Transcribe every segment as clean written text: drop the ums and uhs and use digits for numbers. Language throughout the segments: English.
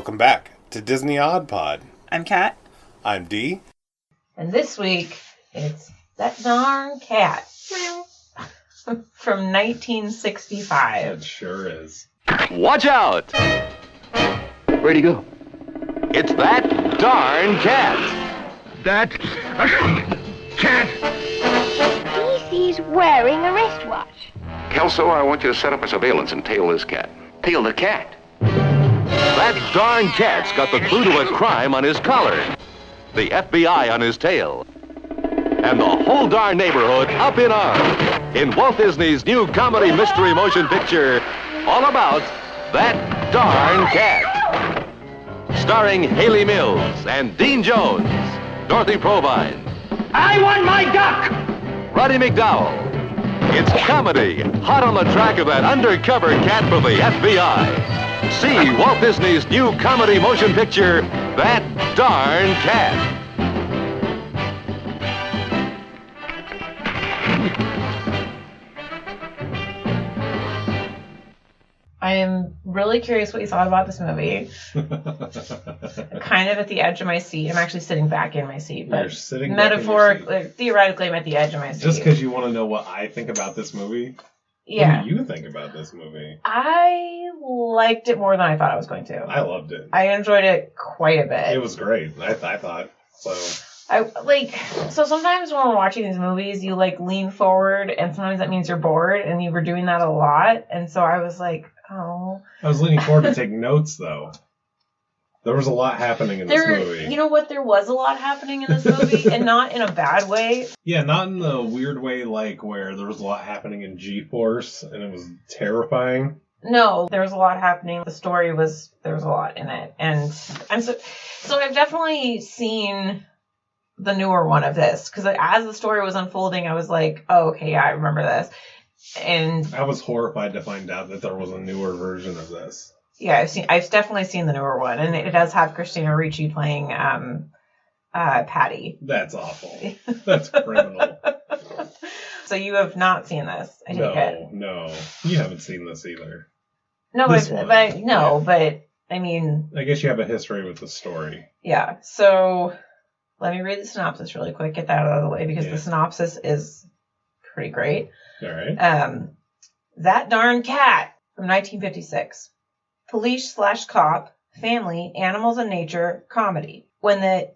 Welcome back to Disney Odd Pod. I'm Kat. I'm Dee. And this week, it's That Darn Cat from 1965. It sure is. Watch out! Where'd he go? It's That Darn Cat. That cat! He's wearing a wristwatch. Kelso, I want you to set up a surveillance and tail this cat. Tail the cat. That darn cat's got the clue to a crime on his collar, the FBI on his tail, and the whole darn neighborhood up in arms in Walt Disney's new comedy mystery motion picture, all about That Darn Cat. Starring Hayley Mills and Dean Jones, Dorothy Provine. I want my duck! Roddy McDowell. It's comedy, hot on the track of that undercover cat for the FBI. See Walt Disney's new comedy motion picture, That Darn Cat. I am really curious what you thought about this movie. Kind of at the edge of my seat. I'm actually sitting back in my seat, but metaphorically, theoretically, I'm at the edge of my seat. Just because you want to know what I think about this movie? Yeah. What do you think about this movie? I liked it more than I thought I was going to. I loved it. I enjoyed it quite a bit. It was great. I thought so. So sometimes when we're watching these movies, you lean forward, and sometimes that means you're bored, and you were doing that a lot, and so I was like, oh. I was leaning forward to take notes, though. There was a lot happening in this movie. You know what? There was a lot happening in this movie, and not in a bad way. Yeah, not in the weird way where there was a lot happening in G-Force, and it was terrifying. No, there was a lot happening. The story there was a lot in it, and so I've definitely seen the newer one of this, because as the story was unfolding, I was like, oh, okay, yeah, I remember this. And I was horrified to find out that there was a newer version of this. Yeah, I've definitely seen the newer one, and it does have Christina Ricci playing Patty. That's awful. That's criminal. So you have not seen this? I take it. No, you haven't seen this either. No, but I mean, I guess you have a history with the story. Yeah. So let me read the synopsis really quick. Get that out of the way, because the synopsis is pretty great. All right. That Darn Cat from 1956. Police/cop, family, animals and nature, comedy. When the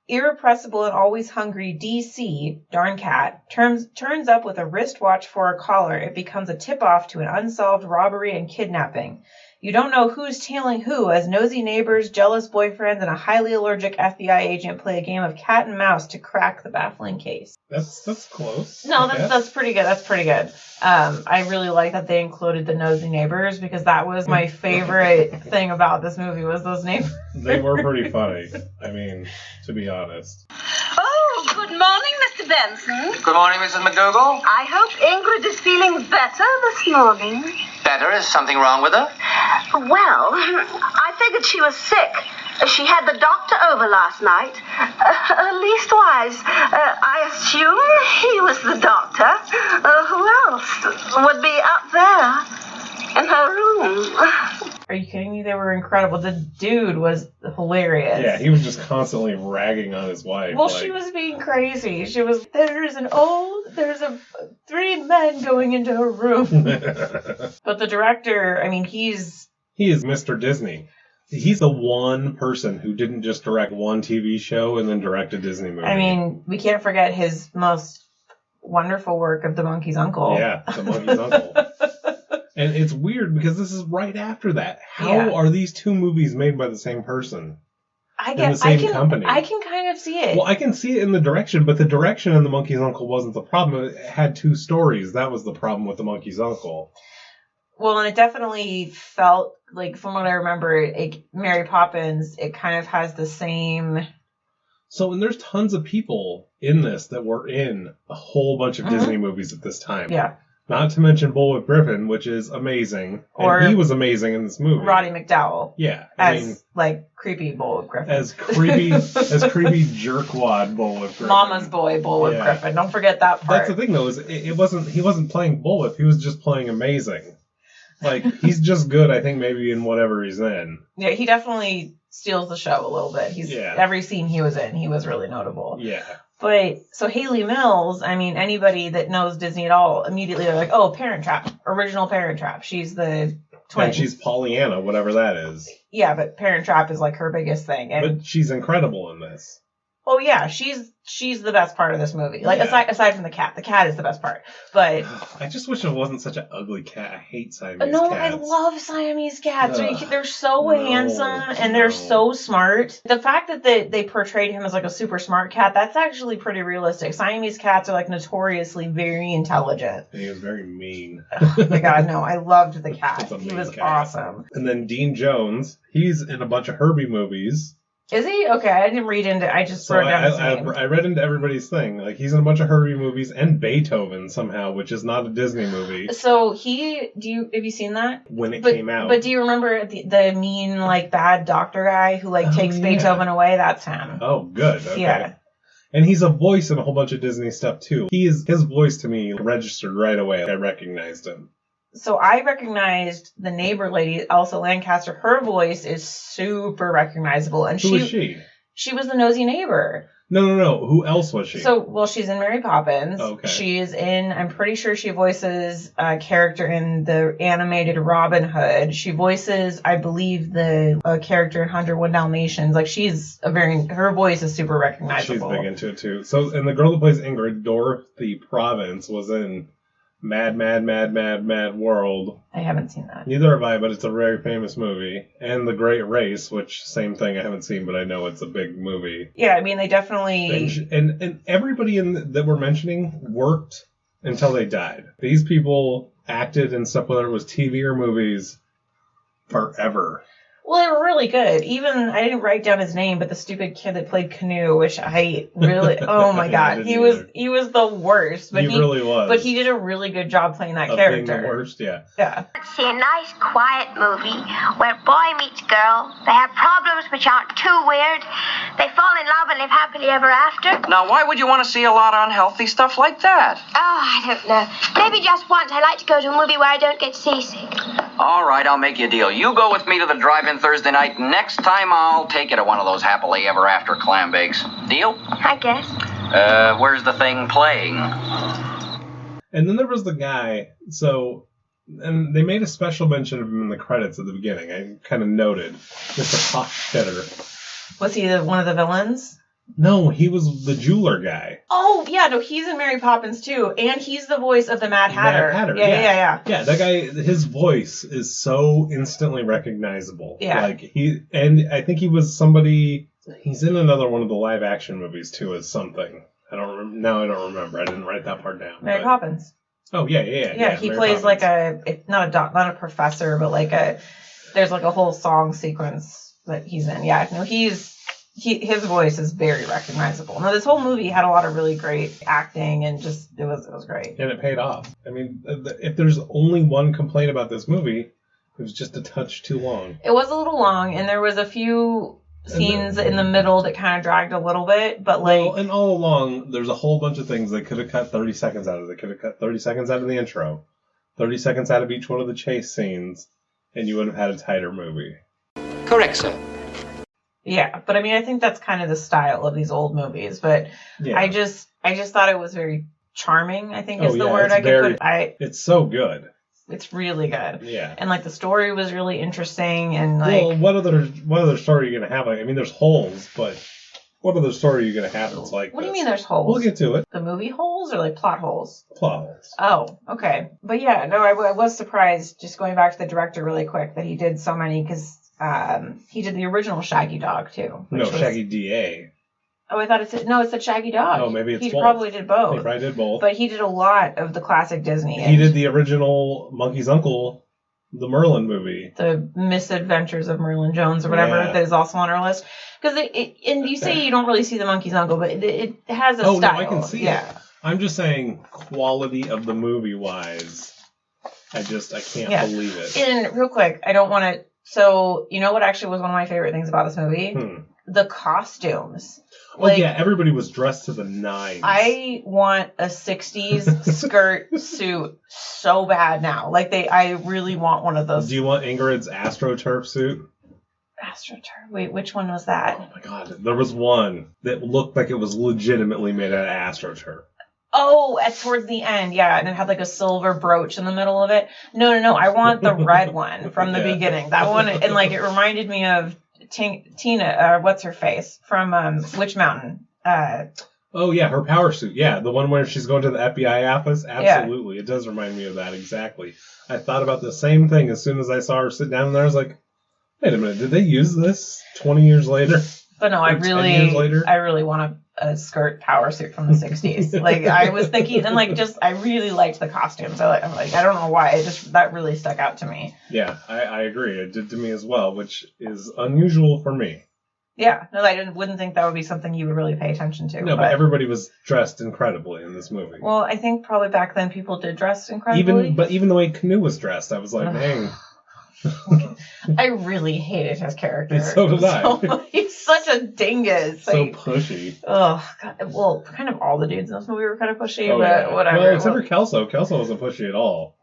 irrepressible and always hungry DC, Darn Cat, turns up with a wristwatch for a collar, it becomes a tip-off to an unsolved robbery and kidnapping. You don't know who's tailing who, as nosy neighbors, jealous boyfriends, and a highly allergic FBI agent play a game of cat and mouse to crack the baffling case. That's close. No, that's pretty good. That's pretty good. I really like that they included the nosy neighbors, because that was my favorite thing about this movie, was those neighbors. They were pretty funny. I mean, to be honest. Oh, good morning, Mr. Benson. Good morning, Mrs. McDougal. I hope Ingrid is feeling better this morning. Better? Is something wrong with her? Well, I figured she was sick. She had the doctor over last night. Leastwise, I assume he was the doctor. Who else would be up there in her room? Are you kidding me? They were incredible. The dude was hilarious. Yeah, he was just constantly ragging on his wife. Well, she was being crazy. She was, there's 3 men going into her room. But the director, I mean, he is Mr. Disney. He's the one person who didn't just direct one TV show and then direct a Disney movie. I mean, we can't forget his most wonderful work of The Monkey's Uncle. Yeah, The Monkey's Uncle. And it's weird because this is right after that. How are these two movies made by the same person? Company? I can kind of see it. Well, I can see it in the direction, but the direction in The Monkey's Uncle wasn't the problem. It had 2 stories. That was the problem with The Monkey's Uncle. Well, and it definitely felt like, from what I remember, Mary Poppins, it kind of has the same... So, and there's tons of people in this that were in a whole bunch of Disney movies at this time. Yeah. Not to mention Bullwhip Griffin, which is amazing. And he was amazing in this movie. Roddy McDowell. Yeah. As creepy Bullwhip Griffin. As creepy jerkwad Bullwhip Griffin. Mama's boy Bullwhip Griffin. Don't forget that part. That's the thing, though, is he wasn't playing Bullwhip. He was just playing amazing. Like, he's just good, I think, maybe in whatever he's in. Yeah, he definitely steals the show a little bit. Every scene he was in, he was really notable. Yeah. But, so Hayley Mills, I mean, anybody that knows Disney at all, immediately they're like, oh, Parent Trap. Original Parent Trap. She's the twin. And she's Pollyanna, whatever that is. Yeah, but Parent Trap is like her biggest thing. And, but she's incredible in this. Oh yeah, she's the best part of this movie. Like aside from the cat is the best part. But I just wish it wasn't such an ugly cat. I hate Siamese cats. No, I love Siamese cats. They're so handsome and they're so smart. The fact that they portrayed him as like a super smart cat, that's actually pretty realistic. Siamese cats are like notoriously very intelligent. And he was very mean. Oh my god, no, I loved the cat. He was awesome. And then Dean Jones, he's in a bunch of Herbie movies. Is he? Okay, I didn't read into. I just wrote down his name. I read into everybody's thing. Like, he's in a bunch of Herbie movies and Beethoven somehow, which is not a Disney movie. So have you seen that? When it came out. But do you remember the mean, like, bad doctor guy who takes Beethoven away? That's him. Oh, good. Okay. Yeah. And he's a voice in a whole bunch of Disney stuff too. His voice to me registered right away. I recognized him. So I recognized the neighbor lady, Elsa Lancaster. Her voice is super recognizable. And Who is she? She was the nosy neighbor. No. Who else was she? So, she's in Mary Poppins. Okay. She's in, I'm pretty sure she voices a character in the animated Robin Hood. She voices, I believe, the character in 101 Dalmatians. Like, her voice is super recognizable. She's big into it too. So, and the girl that plays Ingrid, Dorothy Province, was in Mad World. I haven't seen that. Neither have I, but it's a very famous movie. And The Great Race, which, same thing, I haven't seen, but I know it's a big movie. Yeah, I mean, they definitely... And everybody that we're mentioning worked until they died. These people acted in stuff, whether it was TV or movies, forever. Well, they were really good. Even, I didn't write down his name, but the stupid kid that played Canoe, which I really, oh my god, he was the worst. But he really was. But he did a really good job playing that character. Being the worst, yeah. Yeah. See a nice, quiet movie where boy meets girl. They have problems which aren't too weird. They fall in love and live happily ever after. Now, why would you want to see a lot of unhealthy stuff like that? Oh, I don't know. Maybe just once I like to go to a movie where I don't get seasick. All right, I'll make you a deal. You go with me to the drive-in Thursday night. Next time, I'll take you to one of those happily ever after clam bakes. Deal? I guess. Where's the thing playing? And then there was the guy, and they made a special mention of him in the credits at the beginning. I kind of noted. Mr. Hochstetter. Was he one of the villains? No, he was the jeweler guy. Oh, yeah, no, he's in Mary Poppins, too. And he's the voice of the Mad Hatter. Yeah. Yeah, that guy, his voice is so instantly recognizable. Yeah. And I think he was somebody, he's in another one of the live action movies, too, as something. I don't remember. I didn't write that part down. Mary Poppins. Oh, yeah. Yeah, he plays Poppins. Not a professor, but there's a whole song sequence that he's in. Yeah, no, his voice is very recognizable. Now, this whole movie had a lot of really great acting, and it was great. And it paid off. I mean, if there's only one complaint about this movie, it was just a touch too long. It was a little long, and there was a few scenes in the middle that kind of dragged a little bit, but and all along, there's a whole bunch of things they could have cut 30 seconds out of. They could have cut 30 seconds out of the intro, 30 seconds out of each one of the chase scenes, and you would have had a tighter movie. Correct, sir. Yeah, but I mean, I think that's kind of the style of these old movies. But yeah. I just thought it was very charming, I think is the word I could put. It's so good. It's really good. Yeah. And the story was really interesting, and well, what other story are you gonna have? I mean, there's holes, but what other story are you gonna have that's like? What do you mean there's holes? We'll get to it. The movie holes or plot holes? Plot holes. Oh, okay. But yeah, no, I was surprised, just going back to the director really quick, that he did so many, because he did the original Shaggy Dog too. Shaggy DA. Oh, I thought it's the Shaggy Dog. Oh, maybe it's he both. Probably did both. He probably did both. But he did a lot of the classic Disney. He did the original Monkey's Uncle, the Merlin movie. The Misadventures of Merlin Jones or whatever that is also on our list. Because and you say you don't really see the Monkey's Uncle, but it has a style. No, I can see it. I'm just saying quality of the movie wise. I can't believe it. And real quick, I don't want to. So, you know what actually was one of my favorite things about this movie? the costumes. Oh, yeah, everybody was dressed to the nines. I want a 60s skirt suit so bad now. Like, I really want one of those. Do you want Ingrid's AstroTurf suit? AstroTurf? Wait, which one was that? Oh, my God. There was one that looked like it was legitimately made out of AstroTurf. Oh, towards the end, yeah. And it had, like, a silver brooch in the middle of it. No. I want the red one from the beginning. That one, and, like, it reminded me of Tina, what's her face, from Witch Mountain. Oh, yeah, her power suit. Yeah, the one where she's going to the FBI office. Absolutely. Yeah. It does remind me of that, exactly. I thought about the same thing as soon as I saw her sit down there. I was like, wait a minute, did they use this 20 years later? But no, I really want a skirt power suit from the 60s. Like, I was thinking, and, like, I really liked the costumes. I'm like, I don't know why. That really stuck out to me. Yeah, I agree. It did to me as well, which is unusual for me. Yeah, no, I wouldn't think that would be something you would really pay attention to. No, but everybody was dressed incredibly in this movie. Well, I think probably back then people did dress incredibly. Even the way Canoe was dressed, I was like, dang. I really hated his character. And so did I. He's such a dingus. So pushy. Oh, God. Well, kind of all the dudes in this movie were kind of pushy, but yeah. whatever. Well, except for Kelso. Kelso wasn't pushy at all.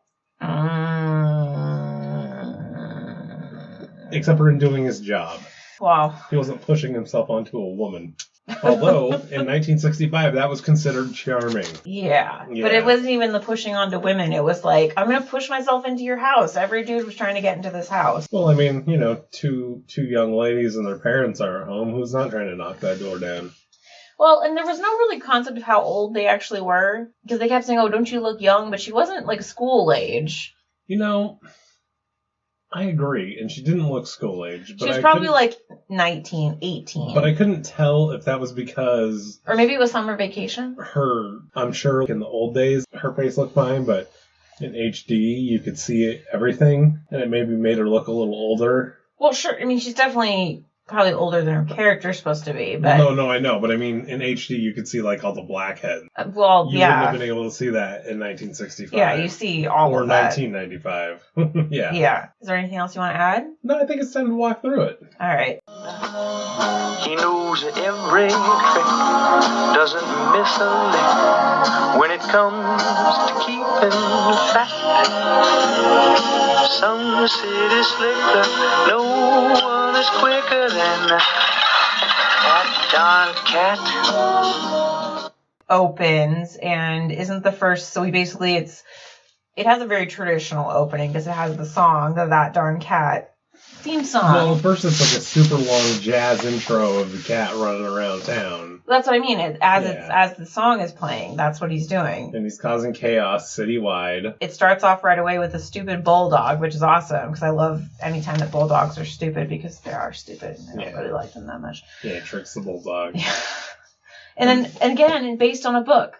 Except for in doing his job. Wow. He wasn't pushing himself onto a woman. Although, in 1965, that was considered charming. Yeah, but it wasn't even the pushing onto women. It was like, I'm going to push myself into your house. Every dude was trying to get into this house. Well, I mean, two young ladies and their parents are at home. Who's not trying to knock that door down? Well, and there was no really concept of how old they actually were. Because they kept saying, oh, don't you look young? But she wasn't, like, school age. I agree, and she didn't look school age. But she was probably like 19, 18. But I couldn't tell if that was because... Or maybe it was summer vacation? I'm sure in the old days, her face looked fine, but in HD, you could see everything, and it maybe made her look a little older. Well, sure. I mean, she's definitely probably older than her character's supposed to be, but... No, I know, but I mean, in HD, you could see, like, all the blackheads. You wouldn't have been able to see that in 1965. Yeah, you see all of that. Or 1995. Yeah. Yeah. Is there anything else you want to add? No, I think it's time to walk through it. All right. He knows every trick, doesn't miss a lick when it comes to keeping fat. Some city slicker, no one is quicker than that darn cat. Opens and isn't the first, so it has a very traditional opening because it has the song, That Darn Cat theme song. Well, first it's like a super long jazz intro of the cat running around town. That's what I mean. As the song is playing, that's what he's doing. And he's causing chaos citywide. It starts off right away with a stupid bulldog, which is awesome because I love any time that bulldogs are stupid because they are stupid. And I don't really like them that much. Yeah, it tricks the bulldog. Yeah. And again, based on a book.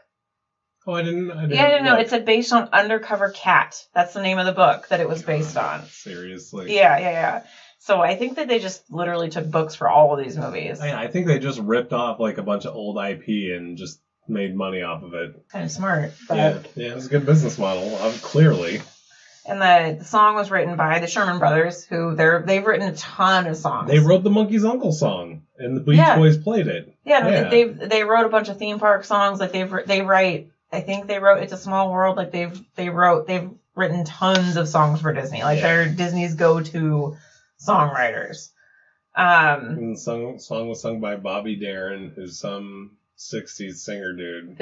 Oh, I didn't know. It said based on Undercover Cat. That's the name of the book that it was based on. Seriously? Yeah. So I think that they just literally took books for all of these movies. I think they just ripped off like a bunch of old IP and just made money off of it. Kind of smart. But... Yeah, it's a good business model, clearly. And the song was written by the Sherman Brothers, who they've written a ton of songs. They wrote the Monkey's Uncle song, and the Beach Boys played it. Yeah. They wrote a bunch of theme park songs. Like they write. I think they wrote "It's a Small World." Like they've written tons of songs for Disney. Like they're Disney's go-to songwriters. And the song was sung by Bobby Darin, who's some 60s singer dude.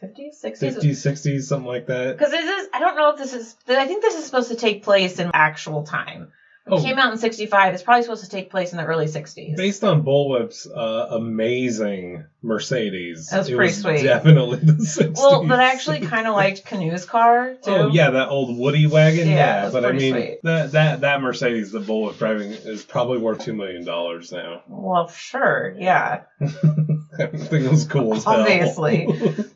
50s, 60s? 50s, 60s, something like that. Because I don't know if this is, I think this is supposed to take place in actual time. It came out in 65. It's probably supposed to take place in the early 60s. Based on Bullwhip's amazing Mercedes. That was pretty sweet. Definitely the 60s. Well, but I actually kind of liked Canoe's car, too. Oh, yeah, that old Woody wagon. Yeah, but I mean, sweet. that Mercedes that Bullwhip driving is probably worth $2 million now. Well, sure, yeah. I think it was cool as hell. Obviously.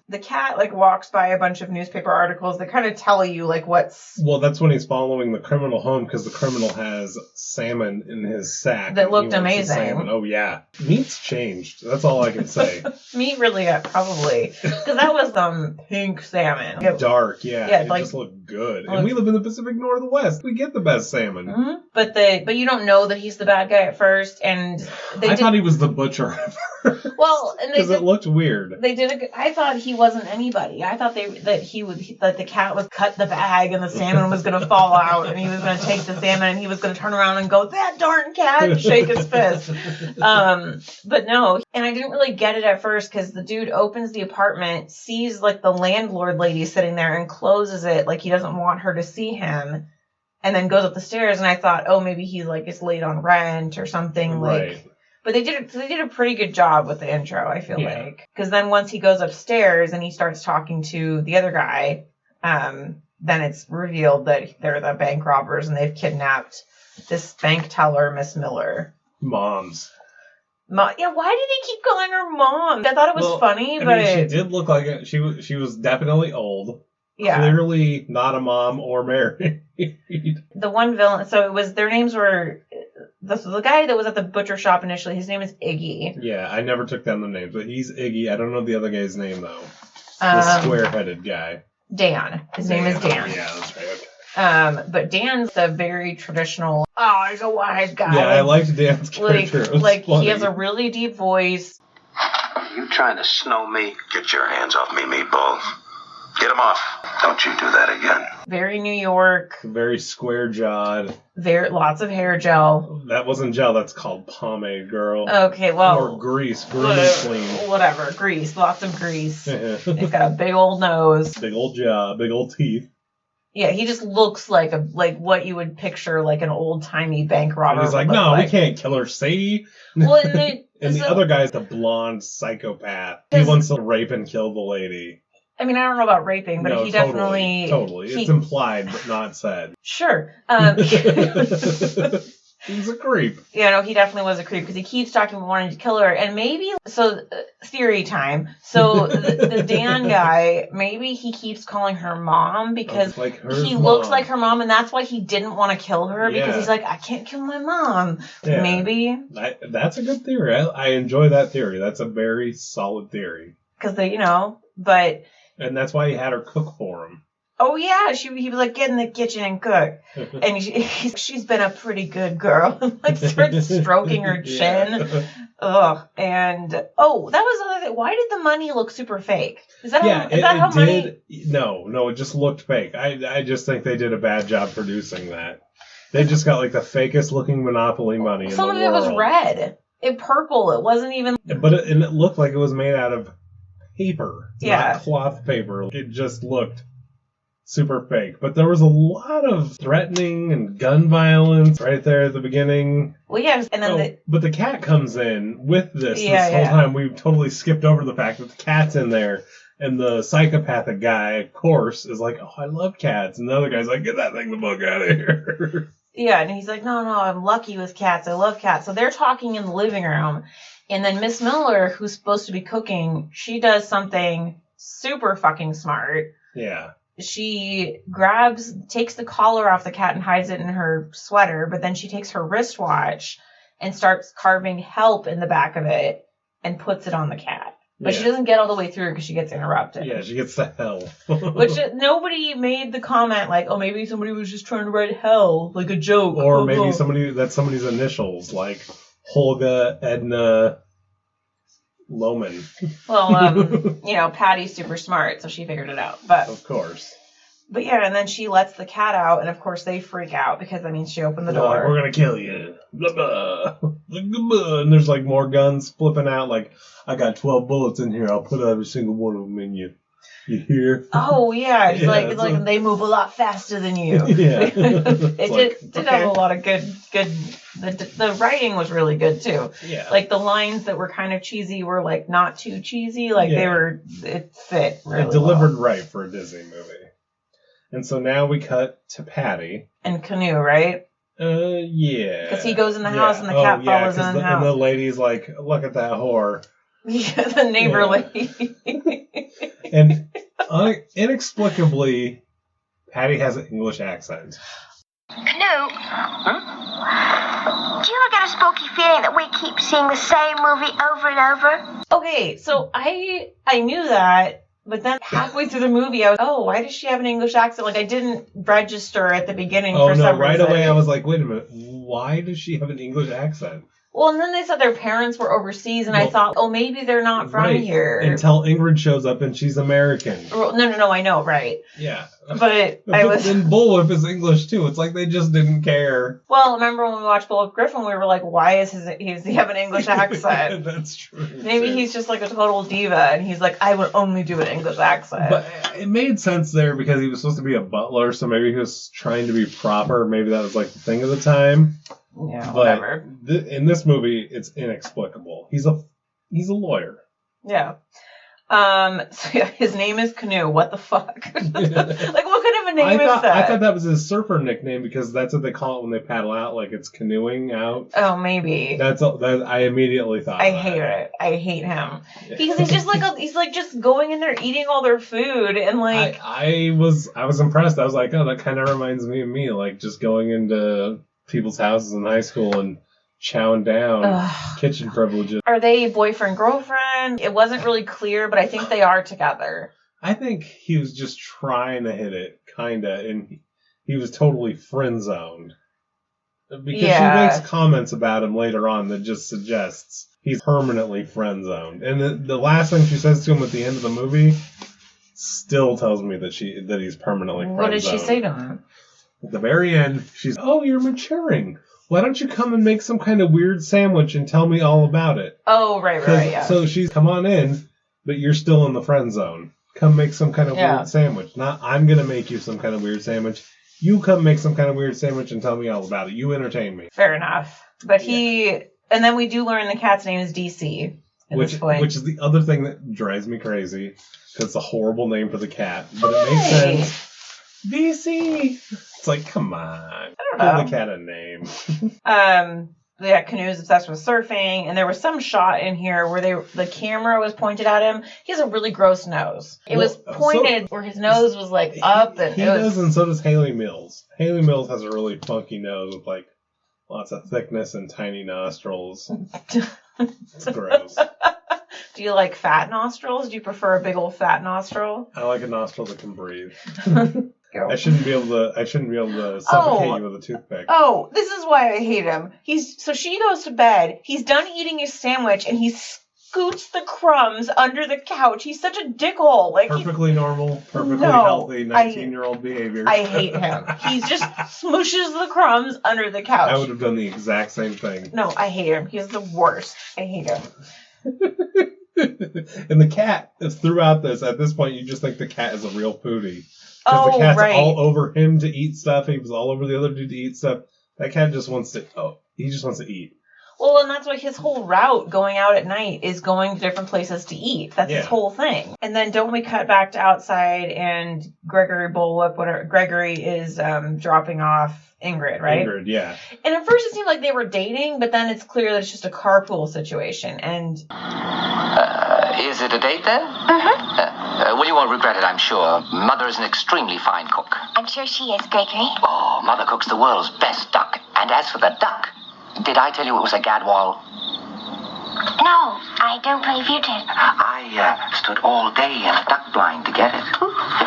the cat, like, walks by a bunch of newspaper articles that kind of tell you, like, what's... Well, that's when he's following the criminal home, because the criminal has salmon in his sack. That looked amazing. Oh, yeah. Meat's changed. That's all I can say. Meat really, probably. Because that was pink salmon. Dark, yeah. Yeah, it like, just looked good. And we live in the Pacific Northwest. We get the best salmon. Mm-hmm. But you don't know that he's the bad guy at first, and I thought he was the butcher. Well, and because it looked weird. They did. I thought he wasn't anybody. I thought that the cat was cut the bag and the salmon was going to fall out, and he was going to take the salmon and he was going to turn around and go, "That darn cat!" and shake his fist. But no, and I didn't really get it at first because the dude opens the apartment, sees like the landlord lady sitting there, and closes it like he doesn't want her to see him. And then goes up the stairs, and I thought, oh, maybe he like is late on rent or something. Right. Like, but they did a pretty good job with the intro. I feel like, because then once he goes upstairs and he starts talking to the other guy, then it's revealed that they're the bank robbers and they've kidnapped this bank teller, Miss Miller. Moms. Why did he keep calling her mom? I thought it was funny, but she did look like it. She was definitely old. Yeah. Clearly not a mom or married. The one villain, so it was, their names were, the guy that was at the butcher shop initially, his name is Iggy. Yeah, I never took down the names, but he's Iggy. I don't know the other guy's name, though. The square-headed guy. Dan. His name is Dan. Yeah, that's right, okay. But Dan's a very traditional, he's a wise guy. Yeah, I liked Dan's character. Like he has a really deep voice. You trying to snow me? Get your hands off me, meatball. Get him off. Don't you do that again. Very New York. Very square-jawed. Lots of hair gel. That wasn't gel, that's called pomade, girl. Okay, well. Or grease. Grooming clean. Whatever. Grease. Lots of grease. He's got a big old nose. Big old jaw. Big old teeth. Yeah, he just looks like what you would picture like an old-timey bank robber. And he's like, no, we can't kill her, see? Well, and the other guy's the blonde psychopath. He wants to rape and kill the lady. I mean, I don't know about raping, but he definitely... Totally. It's implied, but not said. Sure. He's a creep. Yeah, no, he definitely was a creep, because he keeps talking about wanting to kill her, and maybe... So, theory time. So, the Dan guy, maybe he keeps calling her mom, because looks like her mom, and that's why he didn't want to kill her, because he's like, I can't kill my mom. Yeah. Maybe. That's a good theory. I enjoy that theory. That's a very solid theory. Because but... And that's why he had her cook for him. Oh, yeah. He was like, get in the kitchen and cook. And she's been a pretty good girl. Like, starts stroking her chin. Yeah. Ugh. And, that was another thing. Why did the money look super fake? Is that how money... No, it just looked fake. I just think they did a bad job producing that. They just got, like, the fakest looking Monopoly money in the world. Some of it was red. Purple. It wasn't even... But it looked like it was made out of paper, not cloth paper. It just looked super fake. But there was a lot of threatening and gun violence right there at the beginning. Well, yeah, and then but the cat comes in with this whole time. We totally skipped over the fact that the cat's in there, and the psychopathic guy, of course, is like, "Oh, I love cats," and the other guy's like, "Get that thing the fuck out of here." Yeah, and he's like, "No, I'm lucky with cats. I love cats." So they're talking in the living room. And then Miss Miller, who's supposed to be cooking, she does something super fucking smart. Yeah. She takes the collar off the cat and hides it in her sweater, but then she takes her wristwatch and starts carving help in the back of it and puts it on the cat. But she doesn't get all the way through because she gets interrupted. Yeah, she gets the hell. Which nobody made the comment like, oh, maybe somebody was just trying to write hell, like a joke. Or maybe that's somebody's initials, like Holga Edna Lohman. Well, Patty's super smart, so she figured it out. But of course. But yeah, and then she lets the cat out, and of course they freak out because that means she opened the door. Like, we're gonna kill you. Blah, blah. Blah, and there's like more guns flipping out. Like, I got 12 bullets in here. I'll put every single one of them in you. You hear? Oh yeah, it's like they move a lot faster than you. Yeah, it did have a lot of good. The writing was really good too. Yeah, like the lines that were kind of cheesy were like not too cheesy. Like it fit really It delivered right for a Disney movie. And so now we cut to Patty and Canoe, right? Yeah. Because he goes in the house and the cat follows in the house. And the lady's like, "Look at that whore." The neighbor lady. And inexplicably, Patty has an English accent. Canoe. Do you ever get a spooky feeling that we keep seeing the same movie over and over? Okay, so I knew that, but then halfway through the movie, I was, why does she have an English accent? Like, I didn't register at the beginning for some reason. Oh, no, right away I was like, wait a minute, why does she have an English accent? Well, and then they said their parents were overseas, and I thought, maybe they're not from here. Until Ingrid shows up and she's American. No, I know, right. Yeah. But And Bullwhip is English, too. It's like they just didn't care. Well, remember when we watched Bullwhip Griffin, we were like, why does he have an English accent? That's true. Maybe he's just like a total diva, and he's like, I would only do an English accent. But it made sense there because he was supposed to be a butler, so maybe he was trying to be proper. Maybe that was like the thing of the time. Yeah, but whatever. In this movie, it's inexplicable. He's a lawyer. Yeah. So yeah, his name is Canoe. What the fuck? Like, what kind of a name is that? I thought that was his surfer nickname because that's what they call it when they paddle out, like it's canoeing out. Oh, maybe. I immediately thought. I hate it. I hate him. Because he's just like he's like just going in there eating all their food and like. I was impressed. I was like, oh, that kind of reminds me of me, like just going into people's houses in high school and chowing down kitchen privileges. Are they boyfriend girlfriend? It wasn't really clear, but I think they are together. I think he was just trying to hit it, kinda, and he was totally friend zoned because she makes comments about him later on that just suggests he's permanently friend zoned. And the last thing she says to him at the end of the movie still tells me that he's permanently friend zoned. What did she say to him? At the very end, she's, you're maturing. Why don't you come and make some kind of weird sandwich and tell me all about it? Oh, right, yeah. So she's, come on in, but you're still in the friend zone. Come make some kind of weird sandwich. Not, I'm going to make you some kind of weird sandwich. You come make some kind of weird sandwich and tell me all about it. You entertain me. Fair enough. But and then we do learn the cat's name is DC at this point. Which is the other thing that drives me crazy, because it's a horrible name for the cat. But it makes sense. DC. It's like, come on. I don't know. Give the cat a name. Canoe's obsessed with surfing, and there was some shot in here where the camera was pointed at him. He has a really gross nose. It was pointed where his nose was like up, and and so does Hayley Mills. Hayley Mills has a really funky nose with like lots of thickness and tiny nostrils. It's gross. Do you like fat nostrils? Do you prefer a big old fat nostril? I like a nostril that can breathe. I shouldn't be able to suffocate you with a toothpick. Oh, this is why I hate him. So she goes to bed. He's done eating his sandwich, and he scoots the crumbs under the couch. He's such a dickhole. Like perfectly normal, perfectly healthy 19-year-old behavior. I hate him. He just smooshes the crumbs under the couch. I would have done the exact same thing. No, I hate him. He's the worst. I hate him. And the cat is throughout this. At this point, you just think the cat is a real foodie. Because the cat's all over him to eat stuff. He was all over the other dude to eat stuff. That cat just wants to eat. Well, and that's why his whole route going out at night is going to different places to eat. That's his whole thing. And then don't we cut back to outside and Gregory is dropping off Ingrid, right? Ingrid, yeah. And at first it seemed like they were dating, but then it's clear that it's just a carpool situation. And is it a date then? Mm-hmm. Well, you won't regret it, I'm sure. Mother is an extremely fine cook. I'm sure she is, Gregory. Oh, Mother cooks the world's best duck. And as for the duck, did I tell you it was a gadwall? No, I don't believe you did. I stood all day in a duck blind to get it.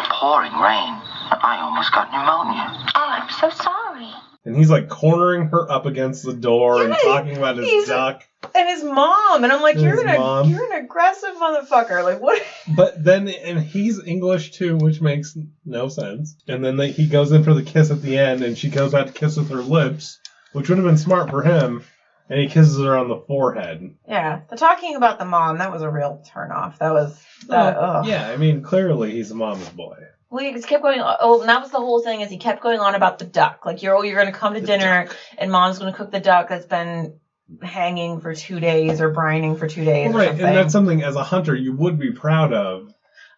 Pouring rain. I almost got pneumonia. Oh, I'm so sorry. And he's like cornering her up against the door and talking about his duck. And his mom. And I'm like, you're an aggressive motherfucker. Like, what? But then, and he's English too, which makes no sense. And then he goes in for the kiss at the end, and she goes out to kiss with her lips, which would have been smart for him. And he kisses her on the forehead. Yeah. The talking about the mom, that was a real turnoff. That was... yeah, I mean, clearly he's a mama's boy. Well, he just kept going... Oh, and that was the whole thing, is he kept going on about the duck. Like, you're going to come to dinner, and mom's going to cook the duck that's been hanging for 2 days or brining for 2 days or something. And that's something, as a hunter, you would be proud of.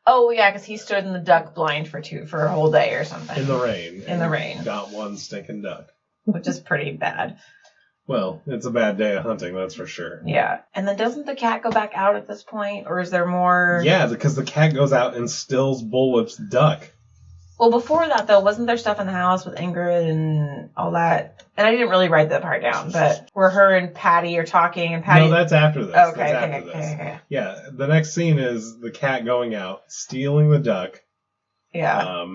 Oh, yeah, because he stood in the duck blind for a whole day or something. In the rain. In the rain. Got one stinking duck. Which is pretty bad. Well, it's a bad day of hunting, that's for sure. Yeah. And then doesn't the cat go back out at this point? Or is there more? Yeah, because the cat goes out and steals Bullwhip's duck. Well, before that, though, wasn't there stuff in the house with Ingrid and all that? And I didn't really write that part down, but where her and Patty are talking and Patty... No, that's after this. Okay. Yeah, the next scene is the cat going out, stealing the duck. Yeah.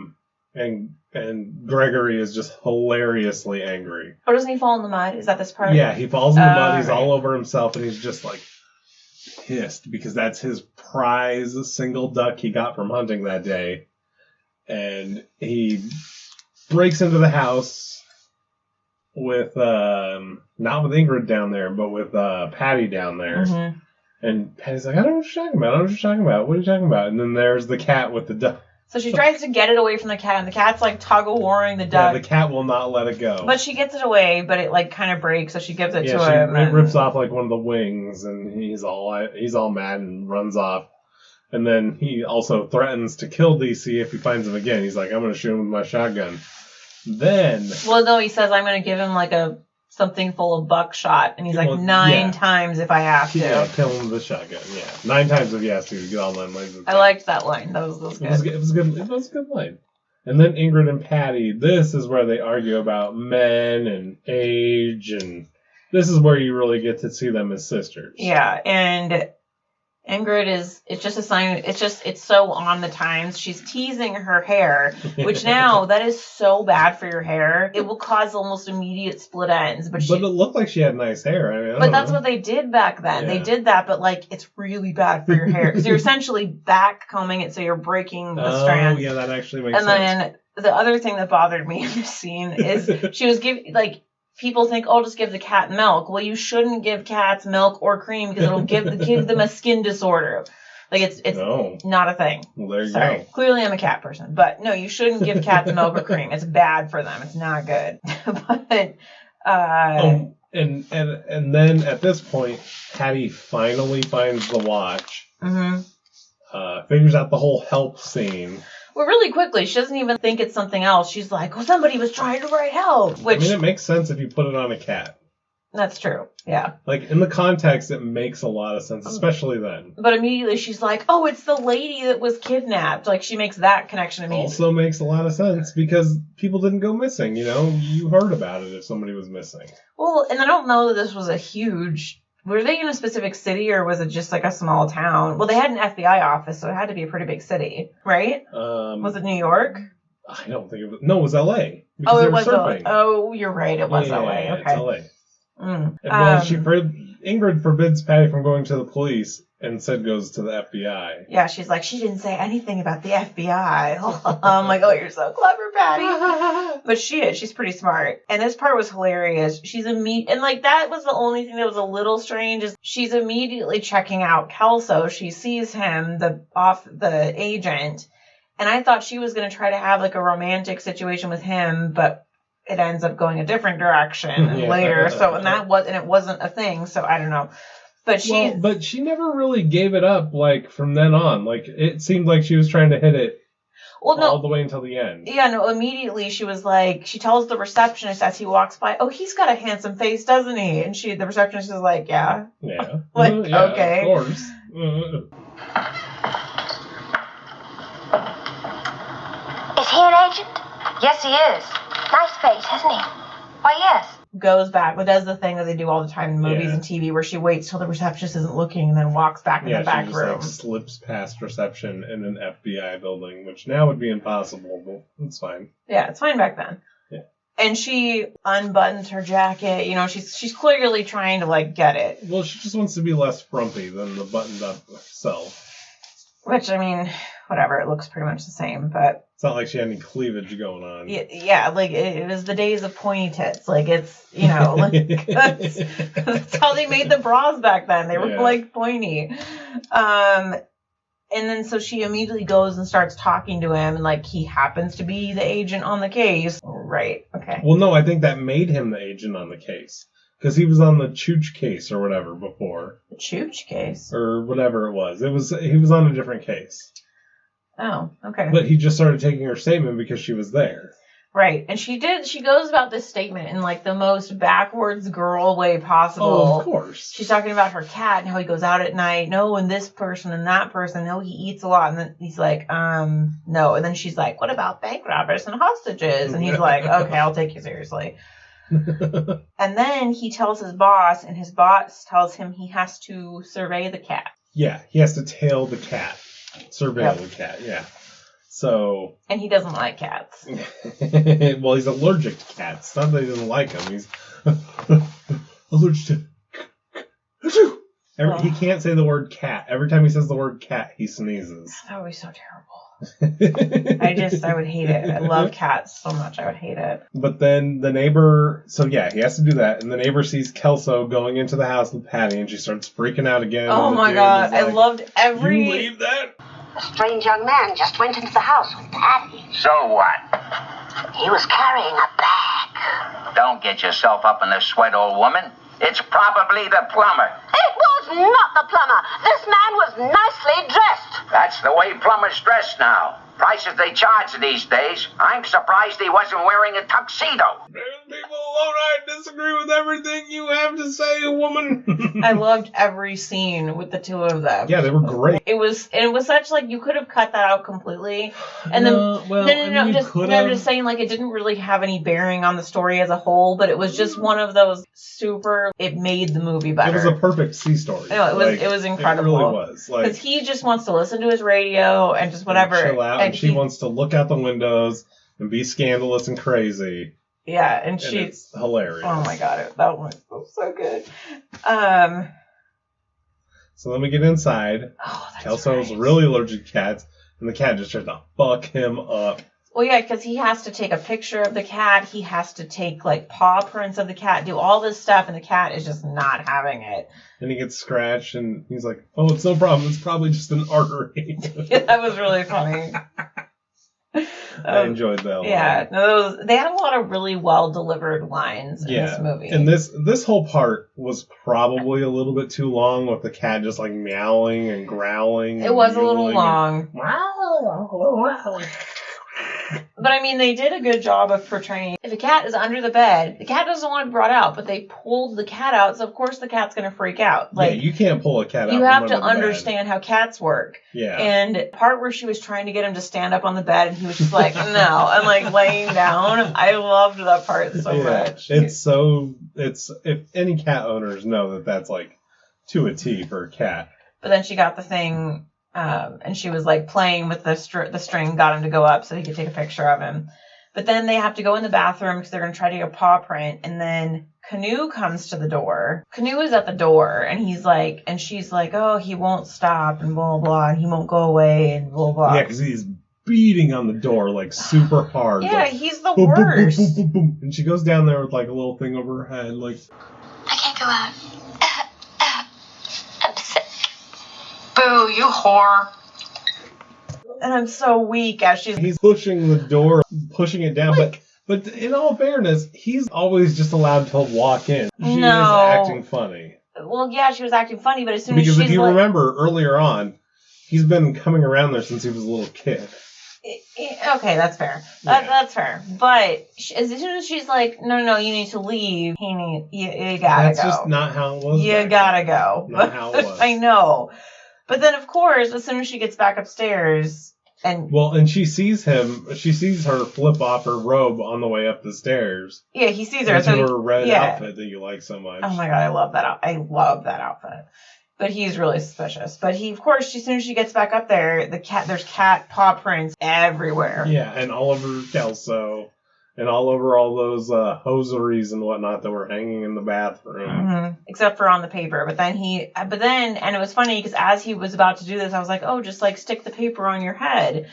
And Gregory is just hilariously angry. Or doesn't he fall in the mud? Is that this part? Yeah, he falls in the mud, he's all over himself, and he's just, like, pissed because that's his prize single duck he got from hunting that day. And he breaks into the house with, not with Ingrid down there, but with Patty down there. Mm-hmm. And Patty's like, I don't know what you're talking about. What are you talking about? And then there's the cat with the duck. So she tries to get it away from the cat, and the cat's, like, tug-of-warring the duck. Yeah, the cat will not let it go. But she gets it away, but it, like, kind of breaks, so she gives it to him. It rips off, like, one of the wings, and he's all mad and runs off. And then he also threatens to kill DC if he finds him again. He's like, I'm going to shoot him with my shotgun. Then... Well, no, he says, I'm going to give him, like, something full of buckshot. And he's like, 9 times if I have to. Yeah, kill him with a shotgun, 9 times if he has to get all 9 lasers. I liked that line. That was good. It was a good line. And then Ingrid and Patty, this is where they argue about men and age. And this is where you really get to see them as sisters. Yeah, and... Ingrid it's just a sign, it's so on the times. She's teasing her hair, which now, that is so bad for your hair. It will cause almost immediate split ends. But it looked like she had nice hair. I mean, but that's what they did back then. Yeah. They did that, but, like, it's really bad for your hair. Because you're essentially back combing it, so you're breaking the strands. Oh, yeah, that actually makes sense. And then the other thing that bothered me in this scene is she was giving, like... People think, just give the cat milk. Well, you shouldn't give cats milk or cream because it'll give them a skin disorder. Like, it's not a thing. Well, there you go. Clearly I'm a cat person. But, no, you shouldn't give cats milk or cream. It's bad for them. It's not good. But, and then at this point, Patty finally finds the watch. Mm-hmm. Figures out the whole help scene. Well, really quickly, she doesn't even think it's something else. She's like, somebody was trying to write help. Which, I mean, it makes sense if you put it on a cat. That's true, yeah. Like, in the context, it makes a lot of sense, especially then. But immediately she's like, it's the lady that was kidnapped. Like, she makes that connection immediately. Also makes a lot of sense, because people didn't go missing, You heard about it if somebody was missing. Well, and I don't know that this was a huge... Were they in a specific city, or was it just like a small town? Well, they had an FBI office, so it had to be a pretty big city, right? Was it New York? I don't think it was. No, it was L.A. Oh, it was L.A. Oh, you're right. It was L.A. Yeah, okay. It's L.A. And, well, Ingrid forbids Patty from going to the police and instead goes to the FBI. Yeah, she's like, she didn't say anything about the FBI. I'm like, you're so clever, Patty. But she is. She's pretty smart. And this part was hilarious. And, like, that was the only thing that was a little strange is she's immediately checking out Kelso. She sees him, the agent. And I thought she was going to try to have, like, a romantic situation with him, but it ends up going a different direction later. So, and it wasn't a thing. So, I don't know. But she never really gave it up, like, from then on. Like, it seemed like she was trying to hit it all the way until the end. Yeah, no, immediately she was like, she tells the receptionist as he walks by, he's got a handsome face, doesn't he? And the receptionist is like, yeah. Yeah. Like, yeah, okay. Of course. Is he an agent? Yes, he is. Nice face, hasn't he? Why, yes. Goes back, but does the thing that they do all the time in movies and TV where she waits till the receptionist isn't looking and then walks back in the back room. Like, slips past reception in an FBI building, which now would be impossible, but it's fine. Yeah, it's fine back then. Yeah. And she unbuttons her jacket. She's clearly trying to, like, get it. Well, she just wants to be less frumpy than the buttoned up self. Which, I mean, whatever, it looks pretty much the same, but... It's not like she had any cleavage going on. Yeah, like, it was the days of pointy tits. Like, it's, like, that's how they made the bras back then. They were, like, pointy. And then, so she immediately goes and starts talking to him, and, like, he happens to be the agent on the case. Right, okay. Well, no, I think that made him the agent on the case. Because he was on the Chooch case or whatever before. The Chooch case? Or whatever it was. He was on a different case. Oh, okay. But he just started taking her statement because she was there. Right. And she goes about this statement in like the most backwards girl way possible. Oh, of course. She's talking about her cat and how he goes out at night. No, and this person and that person. No, he eats a lot. And then he's like, no. And then she's like, what about bank robbers and hostages? And he's like, okay, I'll take you seriously. And then he tells his boss, and his boss tells him he has to survey the cat. Yeah, he has to tail the cat. Surveil the cat, yeah. So. And he doesn't like cats. Well, he's allergic to cats. It's not that he doesn't like them. He's allergic to. He can't say the word cat. Every time he says the word cat, he sneezes. That would be so terrible. I would hate it. I love cats so much. I would hate it. But then the neighbor, so yeah, he has to do that. And the neighbor sees Kelso going into the house with Patty, and she starts freaking out again. Oh my God. I loved every. You believe that? A strange young man just went into the house with Patty. So what? He was carrying a bag. Don't get yourself up in a sweat, old woman. It's probably the plumber. It was not the plumber. This man was nicely dressed. That's the way plumbers dress now. Prices they charge these days. I'm surprised he wasn't wearing a tuxedo. People alone, I disagree with everything you have to say, woman. I loved every scene with the two of them. Yeah, they were great. It was such like you could have cut that out completely. And I'm just saying like it didn't really have any bearing on the story as a whole, but it was just one of those it made the movie better. It was a perfect C story. No, it was incredible. It really was. Because he just wants to listen to his radio and just whatever. And chill out, and she wants to look out the windows and be scandalous and crazy. Yeah, and she's hilarious. Oh my God, that one was so good. So then we get inside. Oh, that's Kelso's right. really allergic to cats, and the cat just tries to fuck him up. Well, yeah, because he has to take a picture of the cat. He has to take, like, paw prints of the cat, do all this stuff, and the cat is just not having it. And he gets scratched, and he's like, oh, it's no problem. It's probably just an artery. Yeah, that was really funny. I enjoyed that. Yeah, no, they had a lot of really well-delivered lines in this movie. And this whole part was probably a little bit too long with the cat just, like, meowing and growling. It was a little long. And... But I mean, they did a good job of portraying. If a cat is under the bed, the cat doesn't want it brought out, but they pulled the cat out, so of course the cat's going to freak out. Like, yeah, you can't pull a cat out. You have to understand how cats work. Yeah. And part where she was trying to get him to stand up on the bed, and he was just like, no, and like laying down. I loved that part so much. It's if any cat owners know that that's like to a T for a cat. But then she got the thing. And she was like playing with the string, got him to go up so he could take a picture of him. But then they have to go in the bathroom because they're going to try to get a paw print. And then Canoe comes to the door. Canoe is at the door, and she's like, oh, he won't stop and blah, blah, and he won't go away and blah, blah. Yeah, because he's beating on the door like super hard. Yeah, like, he's the worst. Boom, boom, boom, boom. And she goes down there with like a little thing over her head, like, I can't go out. I'm sick. Boo, you whore. And I'm so weak as he's pushing the door, pushing it down, but in all fairness, he's always just allowed to walk in. She is acting funny. Well, yeah, she was acting funny, but as soon because as she's if you remember earlier on, he's been coming around there since he was a little kid. Okay, that's fair. That's fair. But as soon as she's like, no, you need to leave. You gotta go. That's just not how it was. You gotta go. Not how it was. I know. But then, of course, as soon as she gets back upstairs, and she sees her flip off her robe on the way up the stairs. Yeah, he sees her. Into her red outfit that you like so much. Oh my God, I love that. I love that outfit. But he's really suspicious. But he, of course, as soon as she gets back up there, there's cat paw prints everywhere. Yeah, and all over Kelso. And all over all those hosieries and whatnot that were hanging in the bathroom. Mm-hmm. Except for on the paper. But then, and it was funny because as he was about to do this, I was like, oh, just like stick the paper on your head.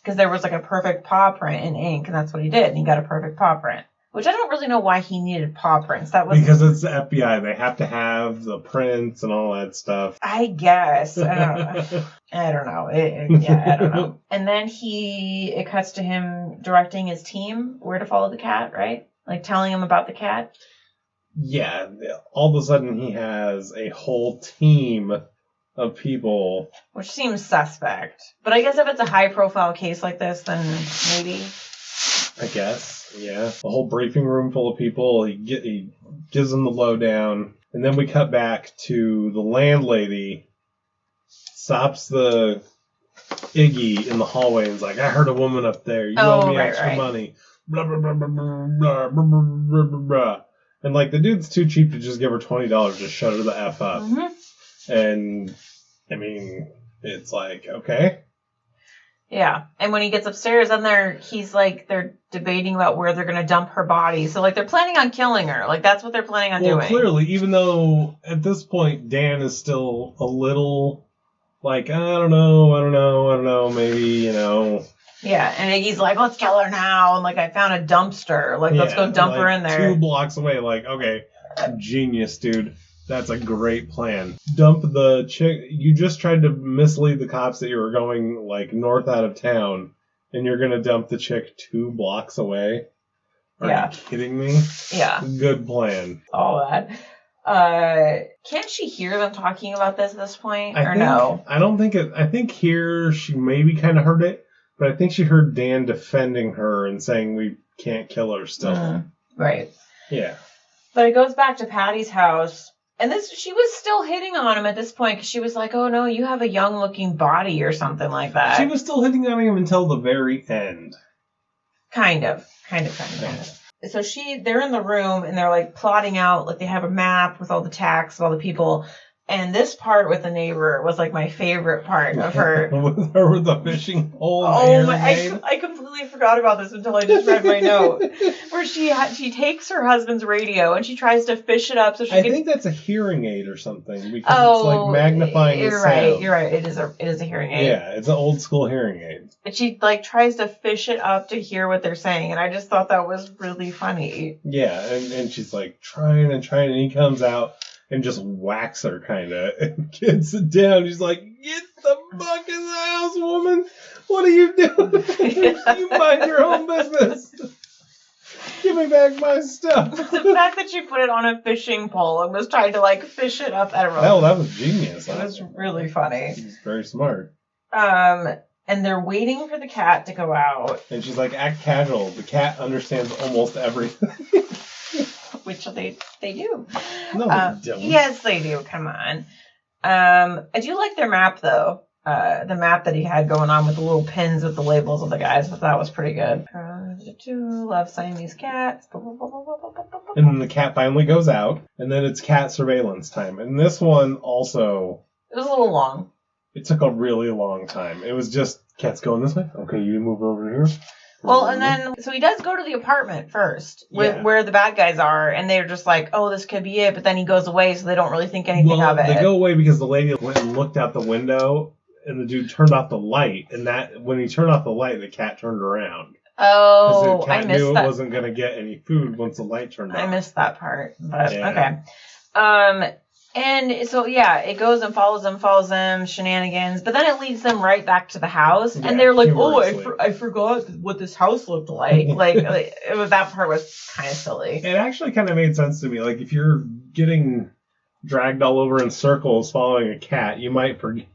Because there was like a perfect paw print in ink, and that's what he did. And he got a perfect paw print. Which I don't really know why he needed paw prints. Because it's the FBI. They have to have the prints and all that stuff. I guess. I don't know. I don't know. And then it cuts to him directing his team where to follow the cat, right? Like telling him about the cat. Yeah. All of a sudden he has a whole team of people. Which seems suspect. But I guess if it's a high profile case like this, then maybe. I guess. Yeah, a whole briefing room full of people. He gives them the lowdown, and then we cut back to the landlady stops the Iggy in the hallway and is like, I heard a woman up there. You owe me extra money. Blah, blah, blah, blah, blah, blah, blah, blah, blah, blah. And, like, the dude's too cheap to just give her $20. Just shut her the F up. Mm-hmm. And, I mean, it's like, okay. Yeah. And when he gets upstairs, then they're debating about where they're going to dump her body. So, like, they're planning on killing her. Like, that's what they're planning on doing. Well, clearly, even though at this point, Dan is still a little, like, I don't know, maybe, you know. Yeah, and Iggy's like, let's kill her now. And, like, I found a dumpster. Like, let's go dump her in there. 2 blocks away. Like, okay, genius, dude. That's a great plan. Dump the chick. You just tried to mislead the cops that you were going, like, north out of town. And you're going to dump the chick 2 blocks away? Are you kidding me? Yeah. Good plan. All that. Can't she hear them talking about this point? No? I don't think it. I think here she maybe kind of heard it. But I think she heard Dan defending her and saying we can't kill her still. Right. Yeah. But it goes back to Patty's house. And she was still hitting on him at this point because she was like, oh, no, you have a young-looking body or something like that. She was still hitting on him until the very end. Kind of. So they're in the room and they're, like, plotting out, like, they have a map with all the tax of all the people. And this part with the neighbor was, like, my favorite part of her. With her with the fishing pole. Oh, I completely forgot about this until I just read my note. Where she takes her husband's radio and she tries to fish it up so she I think that's a hearing aid or something. Because it's, like, magnifying the sound. You're right. It is a hearing aid. Yeah, it's an old school hearing aid. And she, like, tries to fish it up to hear what they're saying. And I just thought that was really funny. Yeah, and she's, like, trying, and he comes out. And just whacks her, kind of, and gets it down. She's like, get the fuck in the house, woman. What are you doing? You mind your own business. Give me back my stuff. The fact that she put it on a fishing pole and was trying to, like, fish it up. I don't know. Hell, that was genius. It was really funny. She's very smart. And they're waiting for the cat to go out. And she's like, act casual. The cat understands almost everything. Which they do. No, they don't. Yes, they do. Come on. I do like their map, though. The map that he had going on with the little pins with the labels of the guys. But that was pretty good. Love Siamese cats. And then the cat finally goes out. And then it's cat surveillance time. And this one also... It was a little long. It took a really long time. It was just, cat's going this way. Okay, you move over here. Well, and then, so he does go to the apartment first, where the bad guys are, and they're just like, oh, this could be it, but then he goes away, so they don't really think anything of it. They go away because the lady went and looked out the window, and the dude turned off the light, and that when he turned off the light, the cat turned around. Oh, I missed that. Because the cat knew it wasn't going to get any food once the light turned off. I missed that part, but okay. And so, it goes and follows them, shenanigans, but then it leads them right back to the house, and they're like, oh, I forgot what this house looked like. That part was kind of silly. It actually kind of made sense to me. Like, if you're getting dragged all over in circles following a cat, you might forget.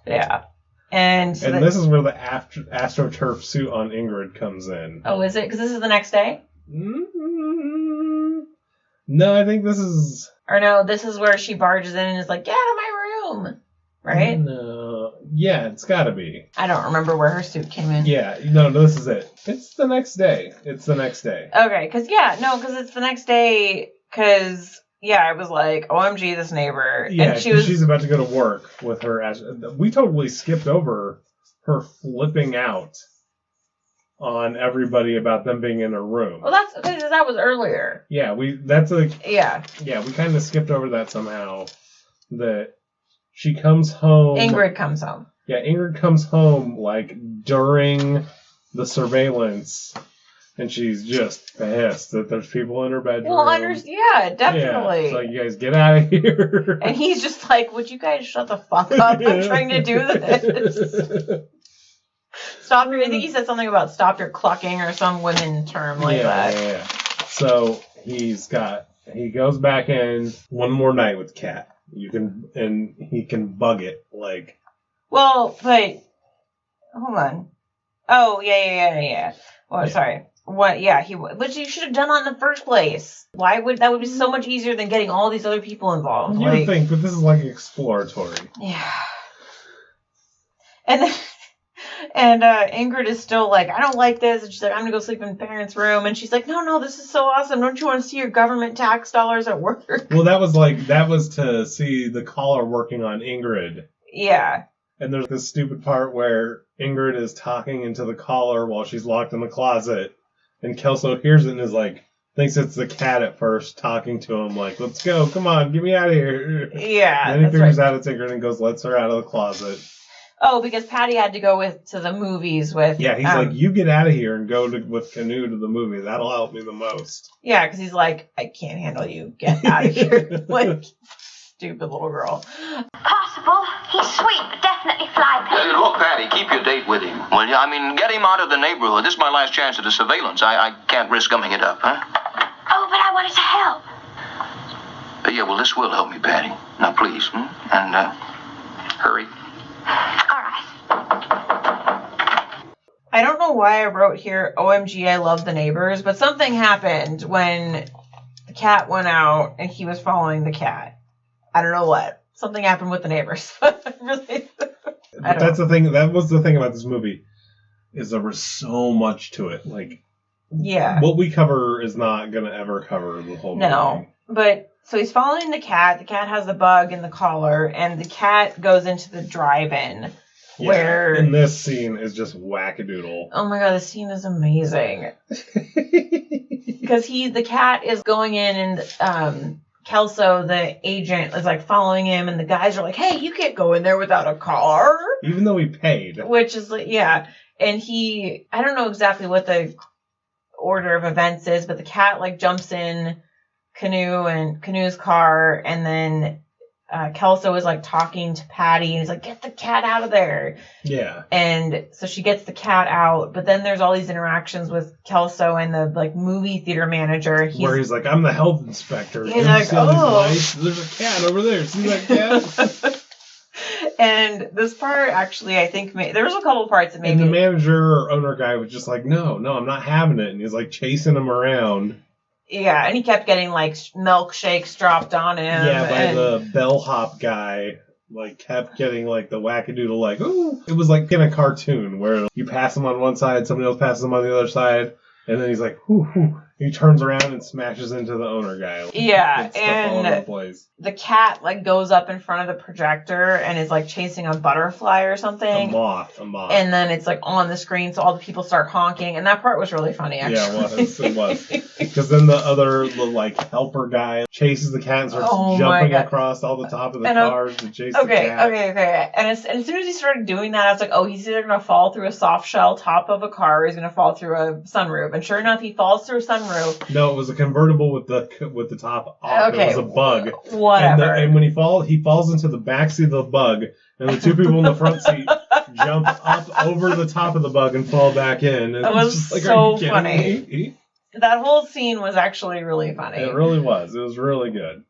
Yeah. And this is where the AstroTurf suit on Ingrid comes in. Oh, is it? Because this is the next day? No, I think this is... Or no, this is where she barges in and is like, get out of my room! Right? No. Yeah, it's gotta be. I don't remember where her suit came in. Yeah, no, this is it. It's the next day. Okay, because it's the next day, because, I was like, OMG, this neighbor. Yeah, and she's about to go to work with her... We totally skipped over her flipping out on everybody about them being in a room. Well, that's because that was earlier. Yeah, we kind of skipped over that somehow. That she comes home. Ingrid comes home. Yeah, Ingrid comes home like during the surveillance, and she's just pissed that there's people in her bedroom. Well, definitely. Yeah, so you guys get out of here. And he's just like, would you guys shut the fuck up? I'm trying to do this. I think he said something about stop your clucking or some women term like that. Yeah. So he goes back in one more night with Kat. He can bug it like. Well, but hold on. Oh, yeah. Well, sorry. What? Yeah, but you should have done that in the first place. That would be so much easier than getting all these other people involved. You would think, but this is like exploratory. Yeah. And then, Ingrid is still like, I don't like this. And she's like, I'm gonna go sleep in parents' room. And she's like, no, this is so awesome. Don't you want to see your government tax dollars at work? Well, that was to see the caller working on Ingrid. Yeah. And there's this stupid part where Ingrid is talking into the collar while she's locked in the closet. And Kelso hears it and is like, thinks it's the cat at first talking to him, like, let's go, come on, get me out of here. Yeah. And then he figures out it's Ingrid and goes, lets her out of the closet. Oh, because Patty had to go to the movies with... Yeah, he's like, you get out of here and go with Canoe to the movie. That'll help me the most. Yeah, because he's like, I can't handle you. Get out of here. Like, stupid little girl. Possible. He's sweet, but definitely fly. Look, Patty, keep your date with him. Well, yeah, I mean, get him out of the neighborhood. This is my last chance at the surveillance. I can't risk gumming it up, huh? Oh, but I wanted to help. Yeah, well, this will help me, Patty. Now, please, and hurry. All right. I don't know why I wrote here, OMG, I love the neighbors, but something happened when the cat went out and he was following the cat. I don't know what. Something happened with the neighbors. Really, but that's the thing. That was the thing about this movie, is there was so much to it. Like, yeah, what we cover is not going to ever cover the whole movie. No, but so he's following the cat. The cat has the bug in the collar, and the cat goes into the drive-in. Yeah, where and this scene is just wackadoodle. Oh my god, this scene is amazing. Because the cat is going in and Kelso, the agent, is like following him, and the guys are like, hey, you can't go in there without a car. Even though he paid. Which is like, yeah. And I don't know exactly what the order of events is, but the cat like jumps in Canoe's car, and then Kelso is like talking to Patty, and he's like, get the cat out of there. Yeah. And so she gets the cat out, but then there's all these interactions with Kelso and the like movie theater manager. Where he's like, I'm the health inspector. He's like, oh. There's a cat over there. See that cat? And this part actually, I think, there was a couple parts that maybe... And the manager or owner guy was just like, no, I'm not having it. And he's like chasing him around. Yeah, and he kept getting, like, milkshakes dropped on him. Yeah, by the bellhop guy. Like, kept getting, like, the wackadoodle, like, ooh. It was like in a cartoon where you pass him on one side, somebody else passes him on the other side, and then he's like, whoo. He turns around and smashes into the owner guy. Like, yeah, and all over the place. The cat, like, goes up in front of the projector and is, like, chasing a butterfly or something. A moth. And then it's, like, on the screen, so all the people start honking. And that part was really funny, actually. Yeah, it was. Because then the helper guy chases the cat and starts jumping across all the top of the cars to chase the cat. Okay. And as soon as he started doing that, I was like, oh, he's either going to fall through a soft shell top of a car or he's going to fall through a sunroof. And sure enough, he falls through a sunroof. No, it was a convertible with the top off. Okay. It was a bug. Whatever. And when he falls into the backseat of the bug, and the two people in the front seat jump up over the top of the bug and fall back in. And that was just like, so are you funny. Me? That whole scene was actually really funny. It really was. It was really good.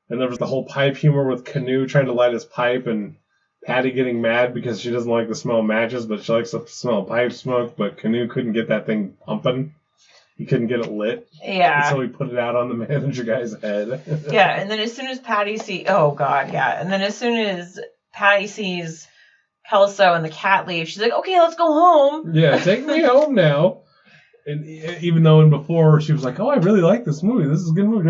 And there was the whole pipe humor with Canoe trying to light his pipe and Patty getting mad because she doesn't like the smell of matches, but she likes the smell of pipe smoke, but Canoe couldn't get that thing pumping. He couldn't get it lit. Yeah. And so he put it out on the manager guy's head. Yeah, and then as soon as Patty sees Kelso and the cat leave, she's like, okay, let's go home. Yeah, take me home now. And even though before she was like, oh, I really like this movie. This is a good movie.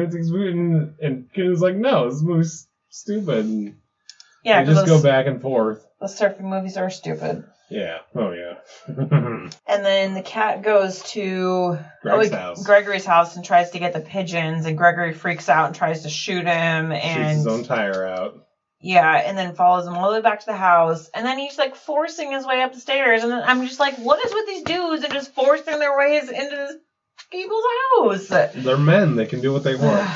And Ken was like, no, this movie's stupid. And yeah, they just go back and forth. The surfing movies are stupid. Yeah. Oh, yeah. And then the cat goes to house. Gregory's house and tries to get the pigeons, and Gregory freaks out and tries to shoot him. And shoots his own tire out. Yeah, and then follows him all the way back to the house. And then he's, like, forcing his way up the stairs. And then I'm just like, what is with these dudes that just forcing their ways into this people's house? They're men. They can do what they want.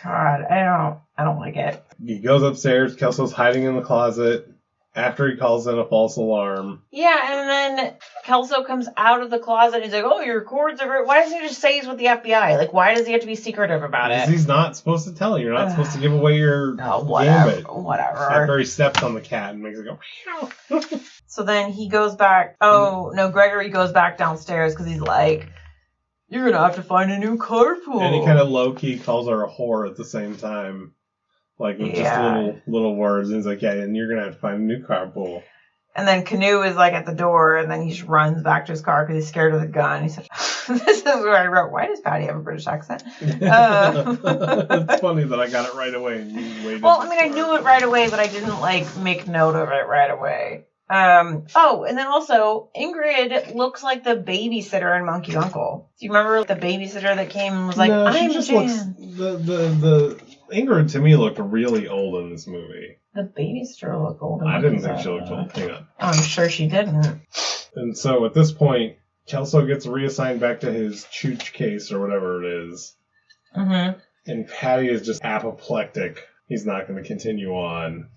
God, I don't like it. He goes upstairs. Kelso's hiding in the closet. After he calls in a false alarm. Yeah, and then Kelso comes out of the closet and he's like, oh, your cords are... Why doesn't he just say he's with the FBI? Like, why does he have to be secretive about it? Because he's not supposed to tell you. You're not supposed to give away your gambit. Whatever. After he steps on the cat and makes it go... So then he goes back... Oh, no, Gregory goes back downstairs because he's like, you're going to have to find a new carpool. And he kind of low-key calls her a whore at the same time. Like, with just little words. And he's like, yeah, and you're going to have to find a new carpool. And then Canoe is, like, at the door, and then he just runs back to his car because he's scared of the gun. He said, this is where I wrote, why does Patty have a British accent? It's funny that I got it right away. And you waited. Well, I mean, I knew it right away, but I didn't, like, make note of it right away. Oh, and then also, Ingrid looks like the babysitter in Monkey Uncle. Do you remember the babysitter that came and was like, no, I'm she just Jan. The Ingrid, to me, looked really old in this movie. The babysitter looked old. I didn't think she looked old. Hang on. I'm sure she didn't. And so, at this point, Kelso gets reassigned back to his chooch case, or whatever it is. Mm-hmm. And Patty is just apoplectic. He's not going to continue on.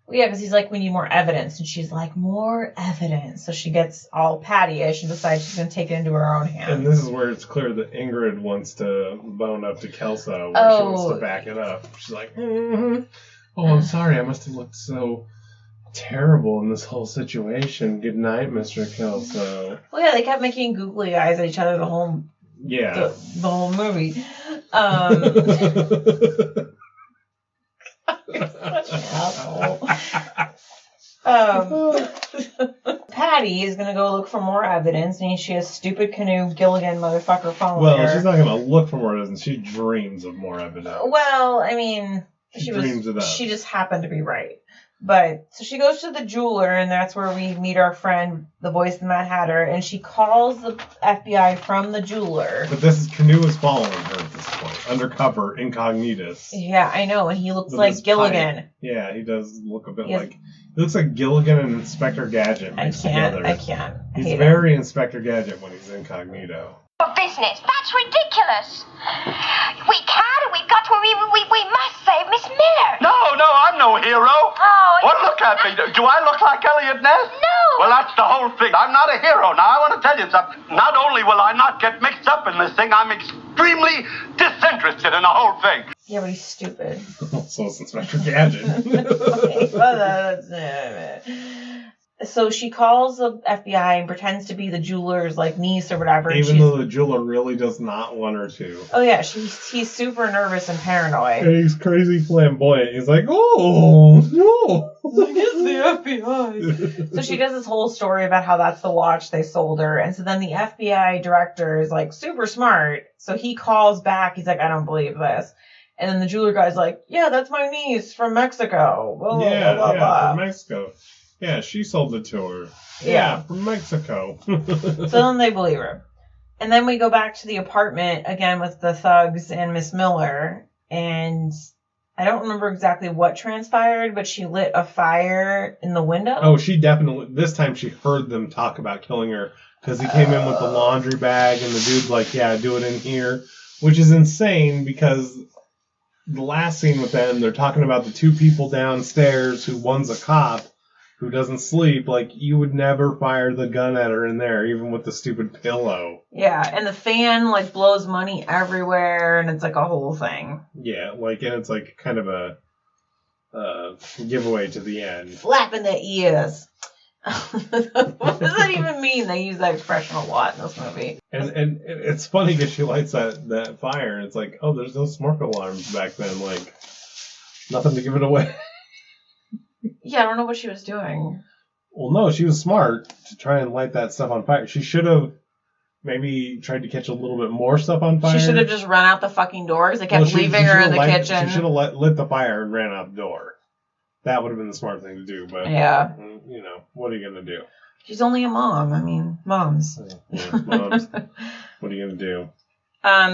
Well, yeah, because he's like, we need more evidence. And she's like, more evidence. So she gets all Patty-ish and decides she's going to take it into her own hands. And this is where it's clear that Ingrid wants to bone up to Kelso, where she wants to back it up. She's like, oh, I'm sorry. I must have looked so terrible in this whole situation. Good night, Mr. Kelso. Well, yeah, they kept making googly eyes at each other the whole movie. You're such an asshole. Patty is going to go look for more evidence, and she has stupid Canoe Gilligan motherfucker following her. Well, she's not going to look for more evidence. She dreams of more evidence. Well, I mean, she dreams it up. She just happened to be right. But, so she goes to the jeweler, and that's where we meet our friend, the voice of the Mad Hatter, and she calls the FBI from the jeweler. But Canoe is following her at this point, undercover, incognitus. Yeah, I know, and he looks like Gilligan. Pipe. Yeah, he does look a bit like... He looks like Gilligan and Inspector Gadget mixed together. I can't. He's very Inspector Gadget when he's incognito. Business. That's ridiculous. We can, and we've got to. We must save Miss Miller. No, I'm no hero. Oh. Well, look at me. Do I look like Elliot Ness? No. Well, that's the whole thing. I'm not a hero. Now, I want to tell you something. Not only will I not get mixed up in this thing, I'm extremely disinterested in the whole thing. Yeah, but he's stupid. So it's Inspector Gadget. So she calls the FBI and pretends to be the jeweler's like niece or whatever. Even though the jeweler really does not want her to. Oh yeah, he's super nervous and paranoid. And he's crazy flamboyant. He's like, oh no, it's the FBI. So she does this whole story about how that's the watch they sold her, and so then the FBI director is like super smart. So he calls back. He's like, I don't believe this. And then the jeweler guy's like, yeah, that's my niece from Mexico. Blah, blah, blah, blah. From Mexico. Yeah, she sold it to her. Yeah, from Mexico. So then they believe her. And then we go back to the apartment again with the thugs and Miss Miller. And I don't remember exactly what transpired, but she lit a fire in the window. Oh, she definitely... This time she heard them talk about killing her. Because he came in with the laundry bag and the dude's like, yeah, do it in here. Which is insane because... The last scene with them, they're talking about the two people downstairs who one's a cop who doesn't sleep. Like, you would never fire the gun at her in there, even with the stupid pillow. Yeah, and the fan, like, blows money everywhere, and it's like a whole thing. Yeah, like, and it's like kind of a giveaway to the end. Flap in the ears. What does that even mean? They use that expression a lot in this movie. And it's funny because she lights that fire and it's like, oh, there's no smoke alarms back then. Like, nothing to give it away. Yeah, I don't know what she was doing. Well, no, she was smart to try and light that stuff on fire. She should have maybe tried to catch a little bit more stuff on fire. She should have just run out the fucking door because they kept leaving her in the kitchen. She should have lit the fire and ran out the door. That would have been the smart thing to do, but, you know, what are you going to do? She's only a mom. I mean, moms. Yeah, moms. What are you going to do?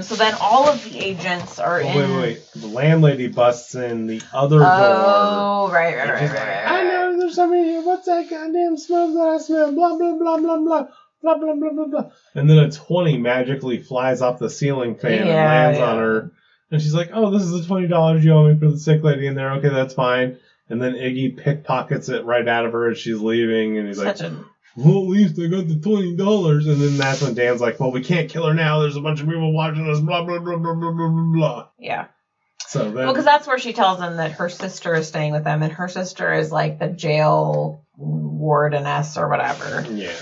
So then all of the agents are in... Wait. The landlady busts in the other door. Oh, right. I know there's somebody here. What's that goddamn smoke that I smell? Blah, blah, blah, blah, blah. Blah, blah, blah, blah, blah. And then a 20 magically flies off the ceiling fan and lands on her. And she's like, oh, this is the $20 you owe me for the sick lady in there. Okay, that's fine. And then Iggy pickpockets it right out of her as she's leaving, and he's well, at least I got the $20. And then that's when Dan's like, well, we can't kill her now. There's a bunch of people watching us, blah, blah, blah, blah, blah, blah, blah. Yeah. So then... Well, because that's where she tells him that her sister is staying with them, and her sister is like the jail wardeness or whatever. Yeah.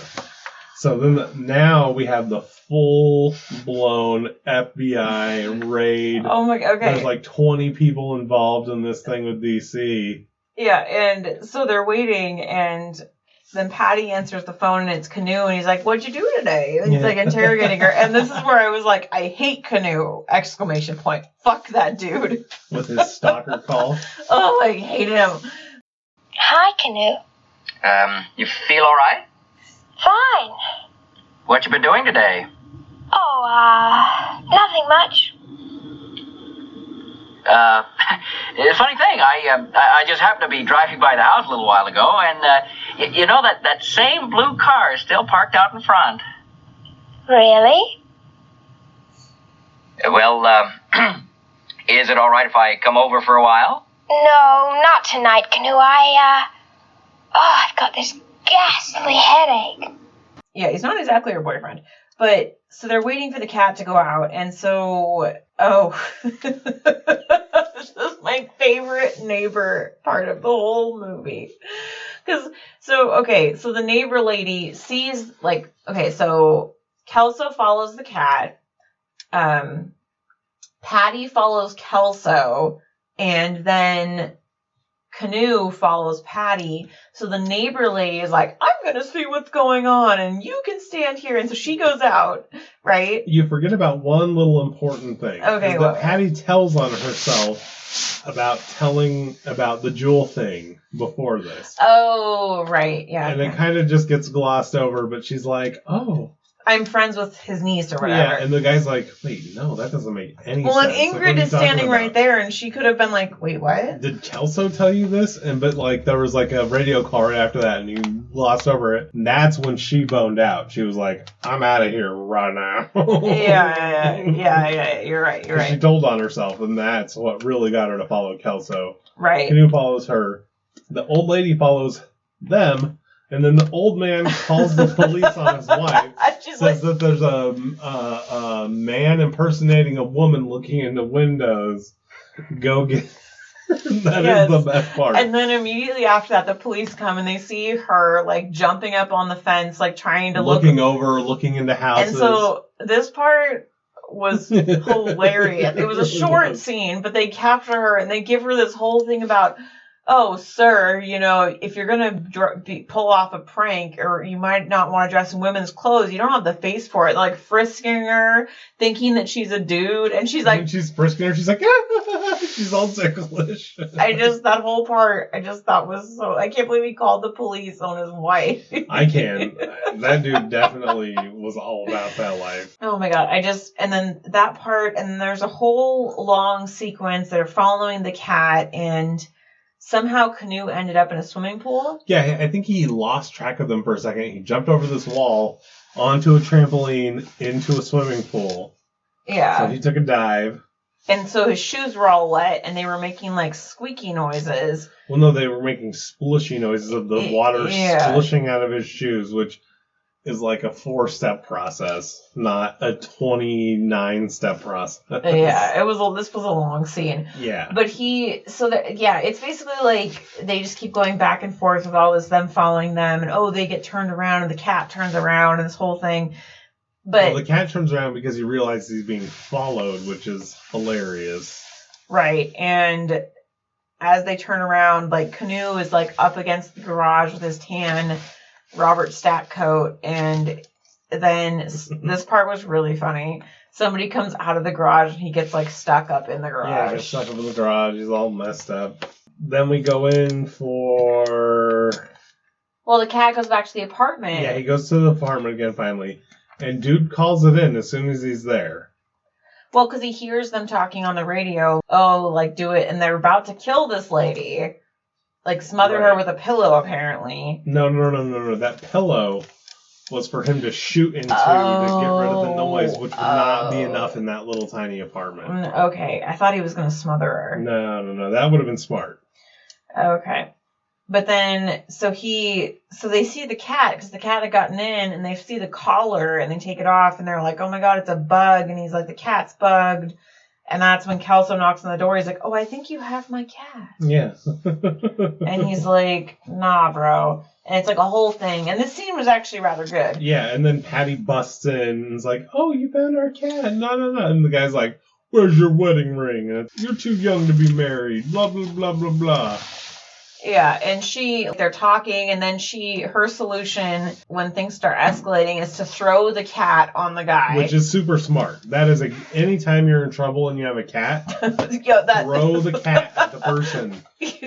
So then now we have the full-blown FBI raid. Oh my, okay. There's like 20 people involved in this thing with DC. Yeah, and so they're waiting, and then Patty answers the phone, and it's Canoe, and he's like, what'd you do today? And he's like interrogating her, and this is where I was like, I hate Canoe! ! Fuck that dude. With his stalker call. Oh, I hate him. Hi, Canoe. You feel all right? Fine. What you been doing today? Oh, nothing much. Funny thing, I just happened to be driving by the house a little while ago, and you know that same blue car is still parked out in front. Really? Well, is it all right if I come over for a while? No, not tonight, Canoe. I've got this ghastly headache. Yeah, he's not exactly her boyfriend. But, so they're waiting for the cat to go out, and so, this is my favorite neighbor part of the whole movie. So the neighbor lady sees, so Kelso follows the cat, Patty follows Kelso, and then Canoe follows Patty. So the neighbor lady is like, I'm going to see what's going on, and you can stand here. And so she goes out, right? You forget about one little important thing. Okay, that Patty tells on herself about telling about the jewel thing before this. Oh, right, yeah. And it kind of just gets glossed over, but she's like, oh. I'm friends with his niece or whatever. Yeah, and the guy's like, wait, no, that doesn't make any sense. Well, and Ingrid is standing right there, and she could have been like, wait, what? Did Kelso tell you this? But there was a radio call right after that, and you glossed over it. And that's when she boned out. She was like, I'm out of here right now. Yeah, you're right. She told on herself, and that's what really got her to follow Kelso. Right. Canoe follows her. The old lady follows them. And then the old man calls the police on his wife. Says that there's a man impersonating a woman looking into windows. Go get... That is the best part. And then immediately after that, the police come and they see her, jumping up on the fence, trying to looking over, looking into houses. And so this part was hilarious. It was a short scene, but they capture her and they give her this whole thing about... Oh, sir, if you're going to pull off a prank or you might not want to dress in women's clothes, you don't have the face for it. Frisking her, thinking that she's a dude. And she's like... She's frisking her. She's like, she's all ticklish. That whole part, I just thought was so... I can't believe he called the police on his wife. I can. That dude definitely was all about that life. Oh my God. And then that part, and then there's a whole long sequence. They're following the cat and... Somehow Canoe ended up in a swimming pool. Yeah, I think he lost track of them for a second. He jumped over this wall, onto a trampoline, into a swimming pool. Yeah. So he took a dive. And so his shoes were all wet, and they were making, squeaky noises. Well, no, they were making splishy noises of the water splishing out of his shoes, which is a 4-step process, not a 29-step process. Yeah, this was a long scene. Yeah. But it's basically they just keep going back and forth with all this, them following them, and they get turned around, and the cat turns around, and this whole thing. But the cat turns around because he realizes he's being followed, which is hilarious. Right, and as they turn around, Canoe is up against the garage with his tan Robert Stack coat, and then this part was really funny. Somebody comes out of the garage and he gets stuck up in the garage. Yeah, he gets stuck up in the garage. He's all messed up. Then we go in for... Well, the cat goes back to the apartment. Yeah, he goes to the apartment again finally. And dude calls it in as soon as he's there. Well, because he hears them talking on the radio. Oh, do it. And they're about to kill this lady. Smother her with a pillow, apparently. No. That pillow was for him to shoot into to get rid of the noise, which would not be enough in that little tiny apartment. Okay, I thought he was going to smother her. No. That would have been smart. Okay. But then, so they see the cat, because the cat had gotten in, and they see the collar, and they take it off, and they're like, oh my god, it's a bug, and he's like, the cat's bugged, and that's when Kelso knocks on the door, he's like, oh, I think you have my cat. Yeah. And he's like, nah, bro. And it's like a whole thing, and this scene was actually rather good. Yeah, and then Patty busts in, and is like, oh, you found our cat, no, and the guy's like, where's your wedding ring? And you're too young to be married, blah, blah, blah, blah, blah. Yeah, and they're talking, and then her solution when things start escalating is to throw the cat on the guy. Which is super smart. That is anytime you're in trouble and you have a cat, throw the cat at the person.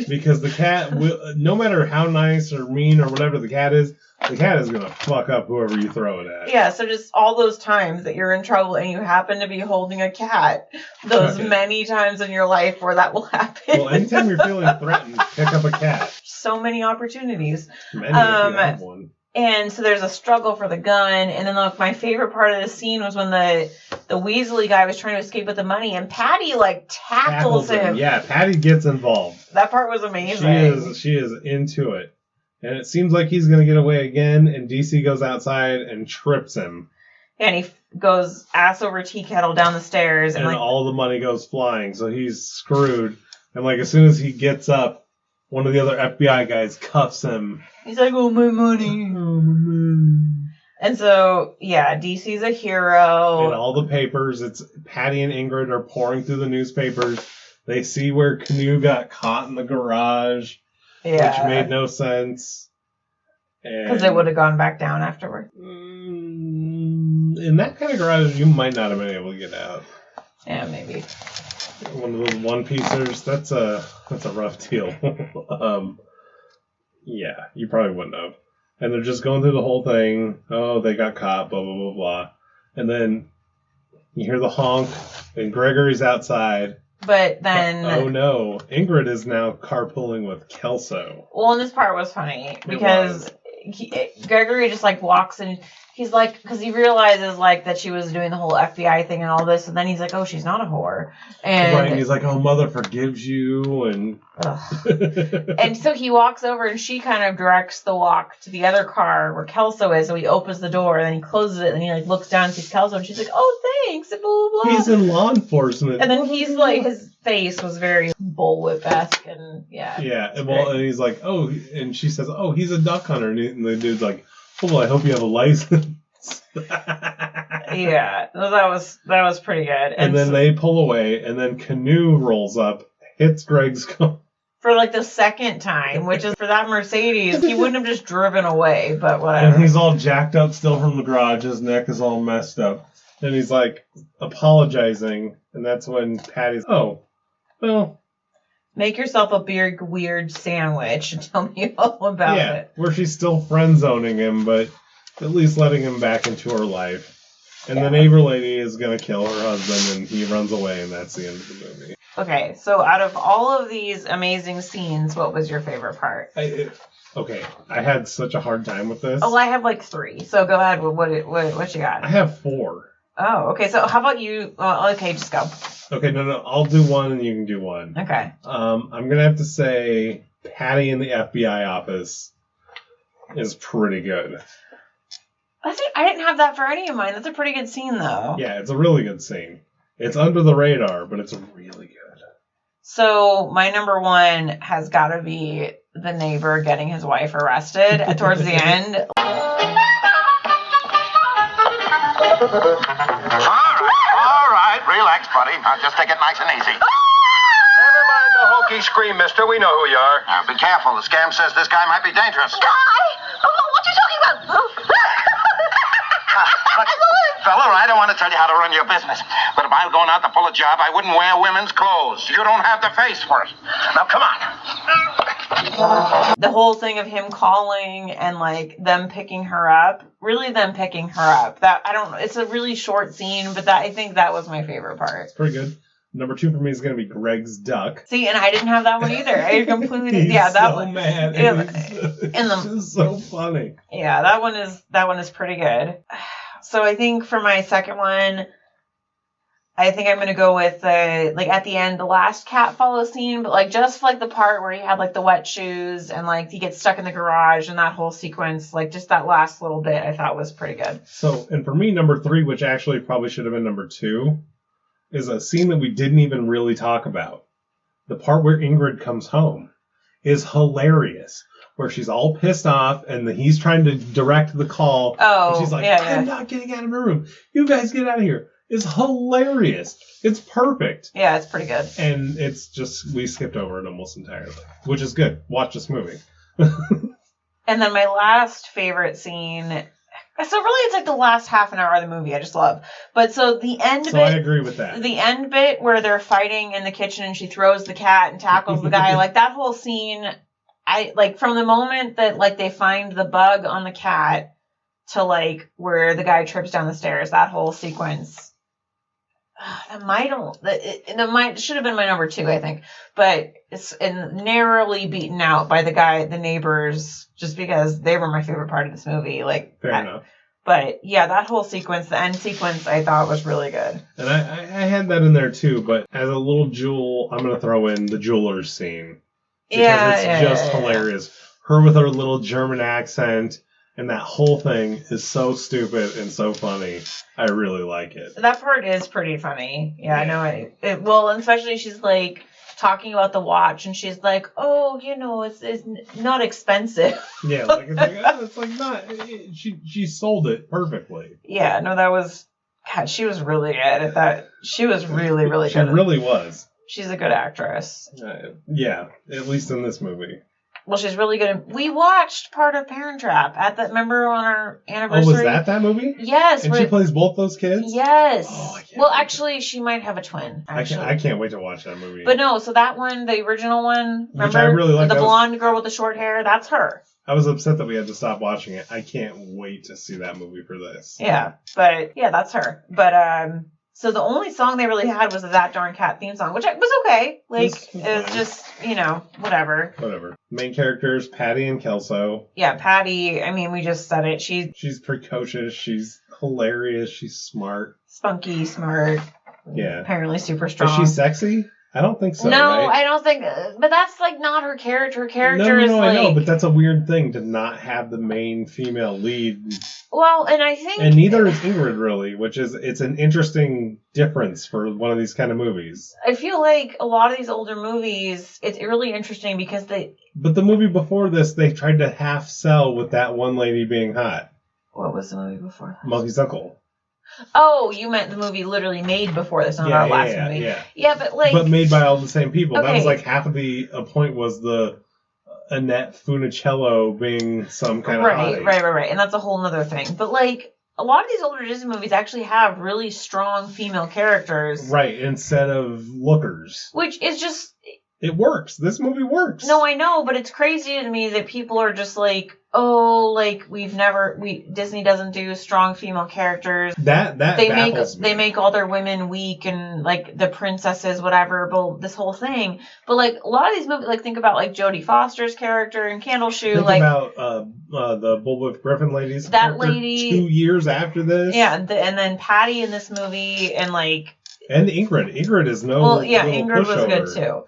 Because the cat will, no matter how nice or mean or whatever the cat is going to fuck up whoever you throw it at. Yeah, so just all those times that you're in trouble and you happen to be holding a cat, those many times in your life where that will happen. Well, anytime you're feeling threatened, pick up a cat. So many opportunities. Many if you have one. And so there's a struggle for the gun, and then my favorite part of the scene was when the Weasley guy was trying to escape with the money, and Patty tackles him. Yeah, Patty gets involved. That part was amazing. She is into it. And it seems like he's going to get away again, and DC goes outside and trips him. And he goes ass over tea kettle down the stairs. And all the money goes flying, so he's screwed. And as soon as he gets up, one of the other FBI guys cuffs him. He's like, oh, my money. Oh, my money. And so, yeah, DC's a hero. And all the papers, Patty and Ingrid are pouring through the newspapers. They see where Canoe got caught in the garage. Yeah. Which made no sense. Because they would have gone back down afterward. In that kind of garage, you might not have been able to get out. Yeah, maybe. One of those one-piecers, that's a rough deal. Yeah, you probably wouldn't have. And they're just going through the whole thing. Oh, they got caught, blah, blah, blah, blah. And then you hear the honk, and Gregory's outside. But then... Oh, no. Ingrid is now carpooling with Kelso. Well, and this part was funny, because Gregory just, walks in. He's because he realizes, that she was doing the whole FBI thing and all this, and then he's like, oh, she's not a whore. And right, and he's like, oh, mother forgives you, and... And so he walks over, and she kind of directs the walk to the other car where Kelso is, so he opens the door, and then he closes it, and he, looks down and sees Kelso, and she's like, oh, thanks, and blah, blah, blah. He's in law enforcement. And then he's his face was very bullwhip-esque, and yeah. Yeah, and he's like, oh, and she says, oh, he's a duck hunter, and the dude's like, oh, well, I hope you have a license. Yeah, that was pretty good. And then they pull away, and then Canoe rolls up, hits Greg's car. For the second time, which is for that Mercedes, he wouldn't have just driven away, but whatever. And he's all jacked up still from the garage, his neck is all messed up. And he's apologizing, and that's when Patty's, oh, well... Make yourself a big weird sandwich and tell me all about it. Yeah, where she's still friend-zoning him, but at least letting him back into her life. And the neighbor lady is going to kill her husband, and he runs away, and that's the end of the movie. Okay, so out of all of these amazing scenes, what was your favorite part? Okay, I had such a hard time with this. Oh, I have 3, so go ahead. What you got? I have 4. Oh, okay, so how about you? Okay, just go. Okay, no, I'll do one, and you can do one. Okay. I'm going to have to say Patty in the FBI office is pretty good. I didn't have that for any of mine. That's a pretty good scene, though. Yeah, it's a really good scene. It's under the radar, but it's really good. So my number 1 has got to be the neighbor getting his wife arrested towards the end. All right, relax, buddy. Now just take it nice and easy. Never mind the hokey scream, mister. We know who you are. Now be careful. The scam says this guy might be dangerous. Guy? What are you talking about? Fella, I don't want to tell you how to run your business, but if I were going out to pull a job, I wouldn't wear women's clothes. You don't have the face for it. Now, come on. The whole thing of him calling and them picking her up, that I don't know. It's a really short scene, but I think that was my favorite part. It's pretty good. Number 2 for me is going to be Greg's duck. See, and I didn't have that one either. I completely that so one. Mad. It's just so funny. Yeah, that one is pretty good. So I think for my second one, I think I'm going to go with, like, at the end, the last cat follow scene, but, like, just, like, the part where he had, like, the wet shoes and, like, he gets stuck in the garage and that whole sequence, like, just that last little bit I thought was pretty good. So, and for me, number 3, which actually probably should have been number 2, is a scene that we didn't even really talk about. The part where Ingrid comes home is hilarious. Where she's all pissed off and he's trying to direct the call. Oh, and she's like, I'm not getting out of my room. You guys get out of here. It's hilarious. It's perfect. Yeah, it's pretty good. And it's just, we skipped over it almost entirely, which is good. Watch this movie. And then my last favorite scene, so really it's like the last half an hour of the movie I just love. But so the end bit. So I agree with that. The end bit where they're fighting in the kitchen and she throws the cat and tackles the guy, like that whole scene, I like from the moment that like they find the bug on the cat to like where the guy trips down the stairs, that whole sequence. That should have been my number 2, I think, but it's narrowly beaten out by the neighbors, just because they were my favorite part of this movie. Like, fair enough. But yeah, that whole sequence, the end sequence, I thought was really good. And I had that in there too, but as a little jewel, I'm gonna throw in the jeweler's scene. Because it's just hilarious. Her with her little German accent. And that whole thing is so stupid and so funny. I really like it. That part is pretty funny. Yeah, I know. Well, especially she's like talking about the watch, and she's like, "Oh, you know, it's not expensive." Yeah, like it's like not. She sold it perfectly. Yeah, no, that was. God, she was really good at that. She was really, really good. She really was. She's a good actress. Yeah, at least in this movie. Well, she's really good. We watched part of Parent Trap remember on our anniversary? Oh, was that movie? Yes. And she plays both those kids? Yes. Oh, actually, she might have a twin. Actually. I can't wait to watch that movie. But no, so that one, the original one, remember? Which I really like. The blonde girl with the short hair, that's her. I was upset that we had to stop watching it. I can't wait to see that movie for this. Yeah, but yeah, that's her. But so the only song they really had was the That Darn Cat theme song, which was okay. Like, it was just, whatever. Whatever. Main characters, Patty and Kelso. Yeah, Patty, I mean, we just said it. She's precocious. She's hilarious. She's smart. Spunky, smart. Yeah. Apparently super strong. Is she sexy? I don't think so. No, right? I don't think. But that's like not her character. Her character is like. I know, but that's a weird thing to not have the main female lead. Well, and I think. And neither is Ingrid really, it's an interesting difference for one of these kind of movies. I feel like a lot of these older movies, it's really interesting because they. But the movie before this, they tried to half sell with that one lady being hot. What was the movie before this? Monkey's Uncle. Oh, you meant the movie literally made before this, not our last movie. Yeah, but like... But made by all the same people. Okay. That was like half of the point was the Annette Funicello being some kind of hottie. Right. And that's a whole nother thing. But like, a lot of these older Disney movies actually have really strong female characters. Right, instead of lookers. Which is just... It works. This movie works. No, I know, but it's crazy to me that people are just like, oh, like Disney doesn't do strong female characters. That baffles me. They make all their women weak and like the princesses, whatever, but this whole thing. But like a lot of these movies, like think about like Jodie Foster's character in Candleshoe. Think about the Bullwhip Griffin ladies. That lady 2 years after this. Yeah, and then Patty in this movie and like. And Ingrid. Ingrid is no. Well, yeah, Ingrid was good too.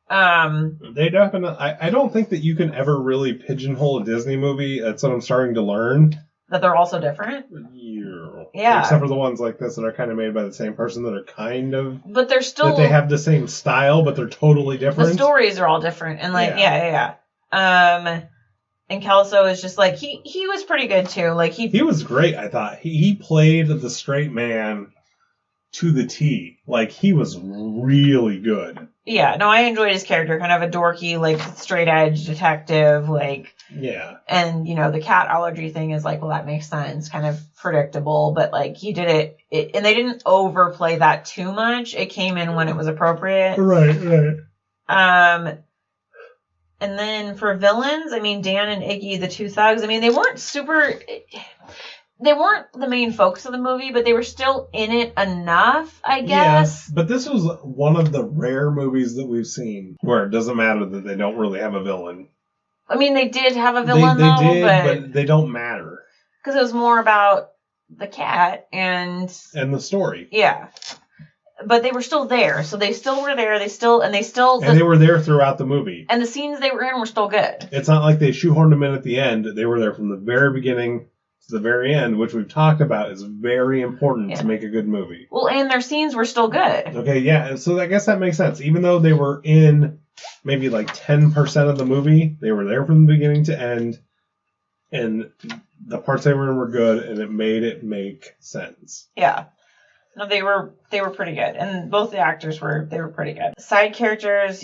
They definitely. I don't think that you can ever really pigeonhole a Disney movie. That's what I'm starting to learn. That they're also different. Yeah. Except for the ones like this that are kind of made by the same person that are kind of. But they're still. That they have the same style, but they're totally different. The stories are all different, and like yeah. And Kelso is just like he was pretty good too. Like he was great. I thought he played the straight man to the T. Like he was really good. Yeah, no, I enjoyed his character, kind of a dorky, like, straight-edge detective, like... Yeah. And, the cat allergy thing is like, well, that makes sense, kind of predictable, but, like, he did it, and they didn't overplay that too much. It came in when it was appropriate. Right. And then for villains, I mean, Dan and Iggy, the two thugs, I mean, they weren't the main focus of the movie, but they were still in it enough, I guess. Yeah, but this was one of the rare movies that we've seen where it doesn't matter that they don't really have a villain. I mean, they did have a villain, but they don't matter. Because it was more about the cat and the story. Yeah. but they were still there. So they still were there. And they were there throughout the movie. And the scenes they were in were still good. It's not like they shoehorned them in at the end. They were there from the very beginning to the very end, which we've talked about is very important to make a good movie. Well, and their scenes were still good. Okay, yeah. So I guess that makes sense. Even though they were in maybe like 10% of the movie, they were there from the beginning to end. And the parts they were in were good, and it made it make sense. Yeah. No, they were pretty good. And both the actors were pretty good. Side characters,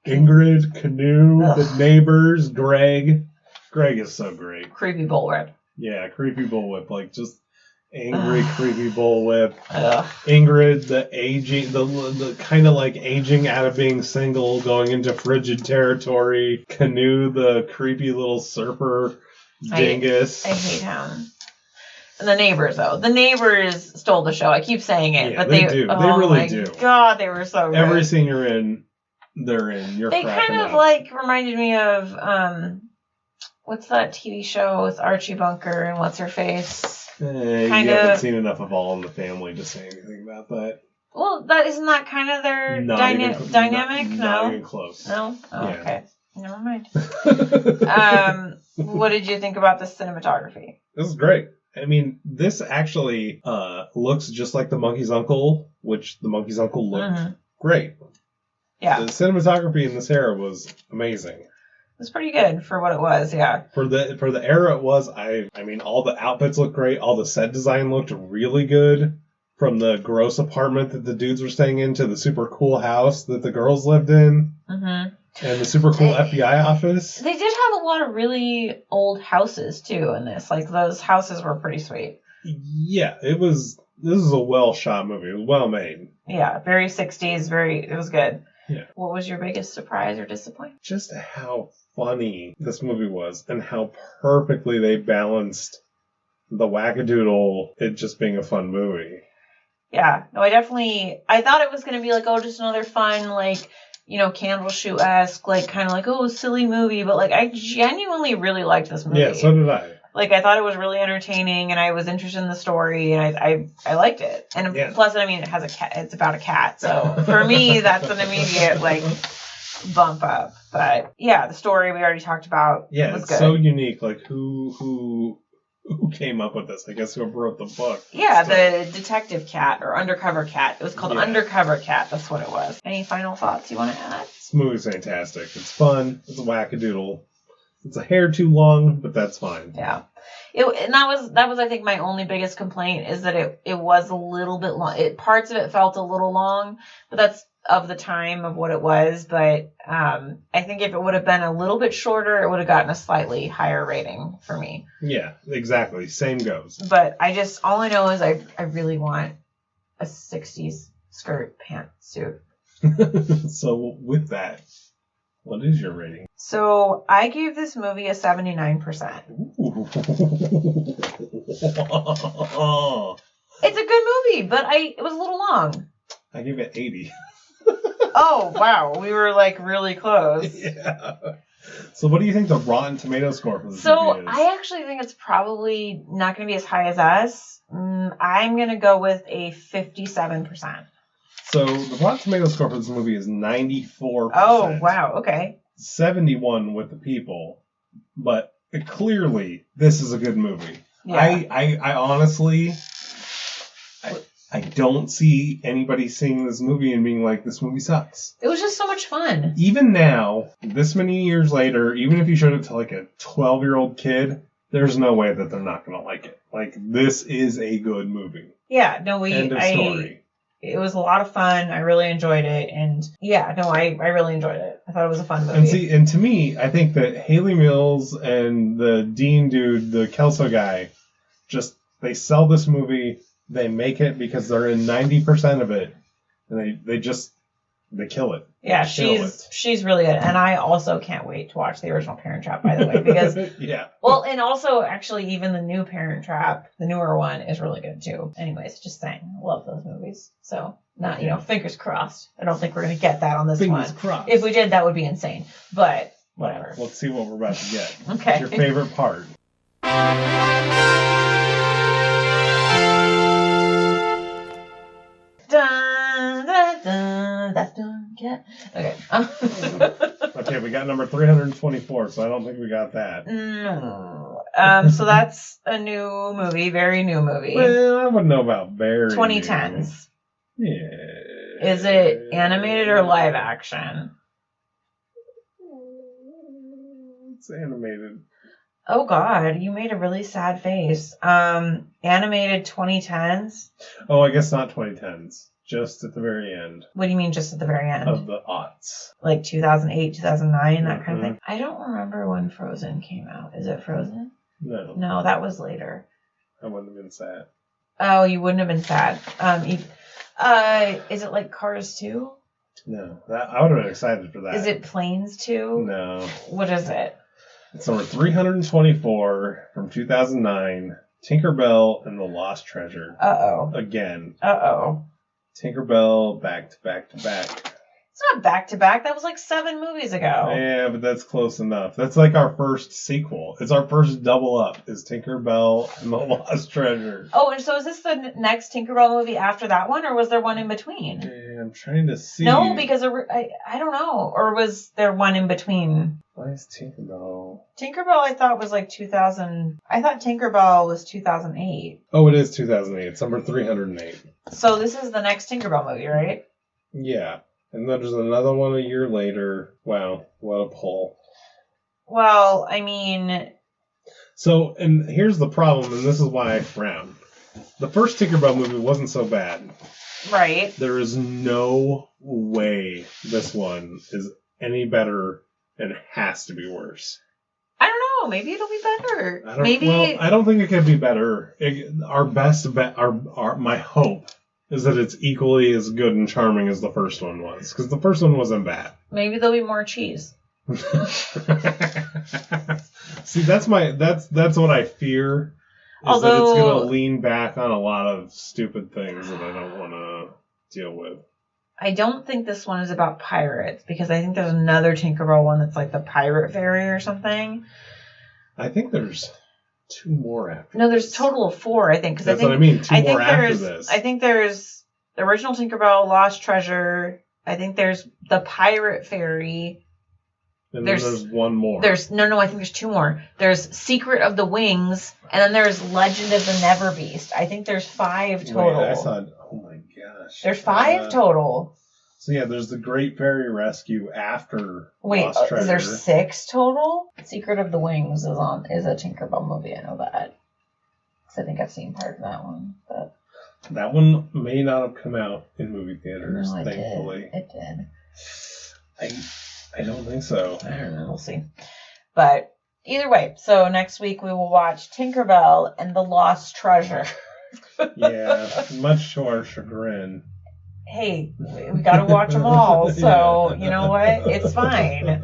Ingrid, Canoe, the neighbors, Greg. Greg is so great. Creepy bullwhip. Yeah, creepy bullwhip. Like, just angry, creepy bullwhip. Ugh. Ingrid, the kind of like aging out of being single, going into frigid territory. Canoe, the creepy little surfer dingus. I hate him. And the neighbors, though. The neighbors stole the show. I keep saying it. Yeah, but they do. They really do. God, they were so good. Every scene you're in, they're in. You're They cracking kind of up. like reminded me of what's that TV show with Archie Bunker and what's her face? You haven't seen enough of All in the Family to say anything about that. Well, isn't that kind of their dynamic? Not even close. No? Oh, yeah. Okay. Never mind. What did you think about the cinematography? This is great. I mean, this actually looks just like The Monkey's Uncle, which The Monkey's Uncle looked great. Yeah. The cinematography in this era was amazing. It was pretty good for what it was, yeah. For the era it was, I mean, all the outfits looked great. All the set design looked really good. From the gross apartment that the dudes were staying in to the super cool house that the girls lived in. Mm-hmm. And the super cool FBI office. They did have a lot of really old houses, too, in this. Like, those houses were pretty sweet. Yeah, this is a well-shot movie. It was well made. Yeah, very 60s, it was good. Yeah. What was your biggest surprise or disappointment? Just how funny this movie was and how perfectly they balanced the wackadoodle, it just being a fun movie. Yeah, no, I thought it was going to be like, oh, just another fun, like, candle shoot-esque, like, kind of like, oh, silly movie, but, like, I genuinely really liked this movie. Yeah, so did I. Like, I thought it was really entertaining, and I was interested in the story, and I liked it. And plus, I mean, it has a cat. It's about a cat, so for me, that's an immediate, like, bump up. But, yeah, the story we already talked about was it's good. so unique. Like, who came up with this? I guess whoever wrote the book. Yeah, the detective cat or undercover cat. It was called Undercover Cat. That's what it was. Any final thoughts you want to add? This movie's fantastic. It's fun. It's a wackadoodle. It's a hair too long, but that's fine. Yeah. And that was I think my only biggest complaint is that it was a little bit long. Parts of it felt a little long, but that's of the time of what it was. But I think if it would have been a little bit shorter, it would have gotten a slightly higher rating for me. Yeah, exactly. Same goes. But all I know is I really want a 60s skirt pantsuit. So with that, what is your rating? So I gave this movie a 79%. Ooh. It's a good movie, but it was a little long. I gave it 80. Oh, wow. We were like really close. Yeah. So what do you think the Rotten Tomato score for this movie is? I actually think it's probably not going to be as high as us. I'm going to go with a 57%. So the Rotten Tomato score for this movie is 94%. Oh, wow. Okay. 71 with the people. But clearly, this is a good movie. Yeah. I honestly... I don't see anybody seeing this movie and being like, this movie sucks. It was just so much fun. Even now, this many years later, even if you showed it to like a 12-year-old kid, there's no way that they're not going to like it. Like, this is a good movie. Yeah, no, End of story. It was a lot of fun. I really enjoyed it. And yeah, no, I really enjoyed it. I thought it was a fun movie. And to me, I think that Hayley Mills and the Dean dude, the Kelso guy, they sell this movie. They make it because they're in 90% of it, and they kill it. Yeah, she's really good, and I also can't wait to watch the original Parent Trap. By the way, because yeah. Well, and also actually even the new Parent Trap, the newer one, is really good too. Anyways, just saying, I love those movies. So not fingers crossed. I don't think we're gonna get that on this one. Fingers crossed. If we did, that would be insane. But whatever. Let's see what we're about to get. Okay. What's your favorite part? Dun, that darn cat. Okay. Okay, we got number 324, so I don't think we got that. No. So that's a new movie, very new movie. Well, I wouldn't know about very 2010s. New. Yeah. Is it animated or live action? It's animated. Oh God, you made a really sad face. Animated 2010s? Oh, I guess not 2010s. Just at the very end. What do you mean just at the very end? Of the aughts. Like 2008, 2009, that kind of thing? I don't remember when Frozen came out. Is it Frozen? No. No, that was later. I wouldn't have been sad. Oh, you wouldn't have been sad. Is it like Cars 2? No. I would have been excited for that. Is it Planes 2? No. What is it? It's number 324 from 2009. Tinkerbell and the Lost Treasure. Uh-oh. Again. Uh-oh. Tinkerbell back to back to back. It's not back to back. That was like 7 movies ago. Yeah, but that's close enough. That's like our first sequel. It's our first double up is Tinkerbell and the Lost Treasure. Oh, and so is this the next Tinkerbell movie after that one, or was there one in between? Yeah, I'm trying to see. No, because I don't know. Or was there one in between? Why is Tinkerbell? Tinkerbell I thought was like 2000. I thought Tinkerbell was 2008. Oh, it is 2008. It's number 308. So this is the next Tinkerbell movie, right? Yeah. And then there's another one a year later. Wow, what a pull. Well, I mean... So, and here's the problem, and this is why I frown. The first Tinkerbell movie wasn't so bad. Right. There is no way this one is any better and it has to be worse. I don't know. Maybe it'll be better. I don't think it can be better. Our best bet, my hope is that it's equally as good and charming as the first one was, because the first one wasn't bad. Maybe there'll be more cheese. See, that's what I fear. Is that it's going to lean back on a lot of stupid things that I don't want to deal with. I don't think this one is about pirates, because I think there's another Tinkerbell one that's like the Pirate Fairy or something. I think there's 2 more after. No, there's a total of 4, I think. That's what I mean. 2 more after this. I think there's the original Tinkerbell, Lost Treasure. I think there's the Pirate Fairy. And then there's one more. I think there's 2 more. There's Secret of the Wings, and then there's Legend of the Neverbeast. I think there's 5 total. Wait, oh my gosh. There's 5 total. So yeah, there's the Great Fairy Rescue after Lost Treasure. Is there 6 total? Secret of the Wings is a Tinkerbell movie. I know that. Because I think I've seen part of that one. But that one may not have come out in movie theaters, no, thankfully. It did. I don't think so. I don't know. We'll see. But either way, so next week we will watch Tinkerbell and the Lost Treasure. Yeah, much to our chagrin. Hey, we got to watch them all. So, You know what? It's fine.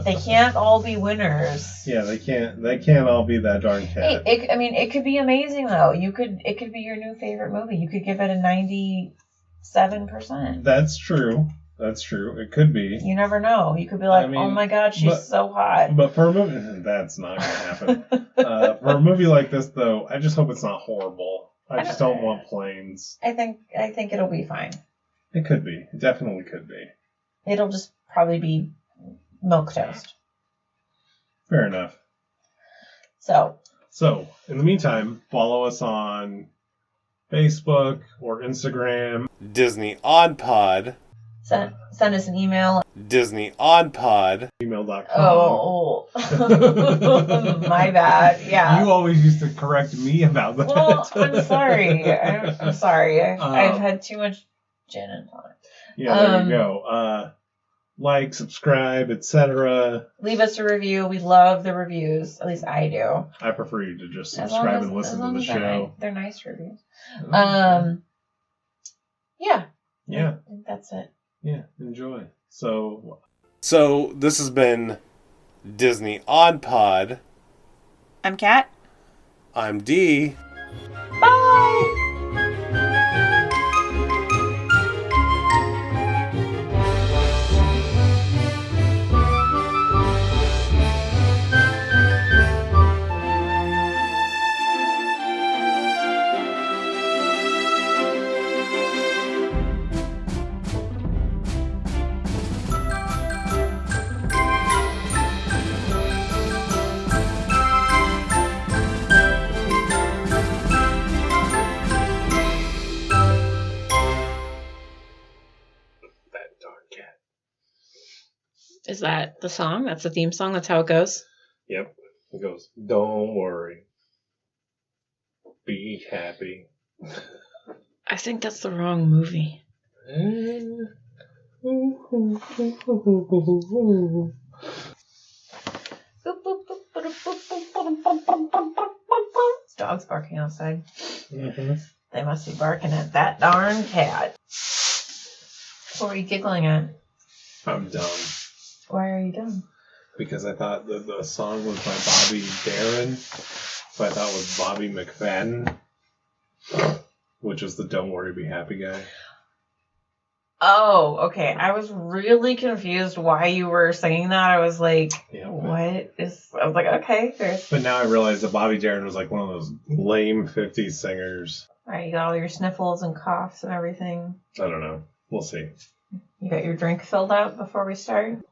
They can't all be winners. Yeah, they can't all be that darn cat. Hey, it could be amazing though. It could be your new favorite movie. You could give it a 97%. That's true. It could be. You never know. You could be like, oh my God, she's so hot. But for a movie, that's not going to happen. For a movie like this, though, I just hope it's not horrible. I just don't want planes. I think it'll be fine. It could be. It definitely could be. It'll just probably be milquetoast. Fair enough. So, in the meantime, follow us on Facebook or Instagram. Disney On Pod. Send us an email. DisneyOnPod@gmail.com. Oh, my bad. Yeah. You always used to correct me about that. Well, I'm sorry. I'm sorry. I've had too much gin and tonic. Yeah, there you go. Like, subscribe, etc. Leave us a review. We love the reviews. At least I do. I prefer you to just subscribe and listen to the show. They're nice reviews. Okay. Yeah. Yeah. I think that's it. Yeah, enjoy. So this has been Disney On Pod. I'm Kat. I'm Dee. Bye! Is that the song? That's the theme song? That's how it goes? Yep. It goes, don't worry. Be happy. I think that's the wrong movie. Dog's barking outside. Mm-hmm. They must be barking at that darn cat. What were you giggling at? I'm dumb. Why are you dumb? Because I thought the song was by Bobby Darin, who I thought was Bobby McFadden, which was the Don't Worry, Be Happy guy. Oh, okay. I was really confused why you were singing that. I was like, what is... I was like, okay. But now I realize that Bobby Darin was like one of those lame 50s singers. All right, you got all your sniffles and coughs and everything. I don't know. We'll see. You got your drink filled out before we start?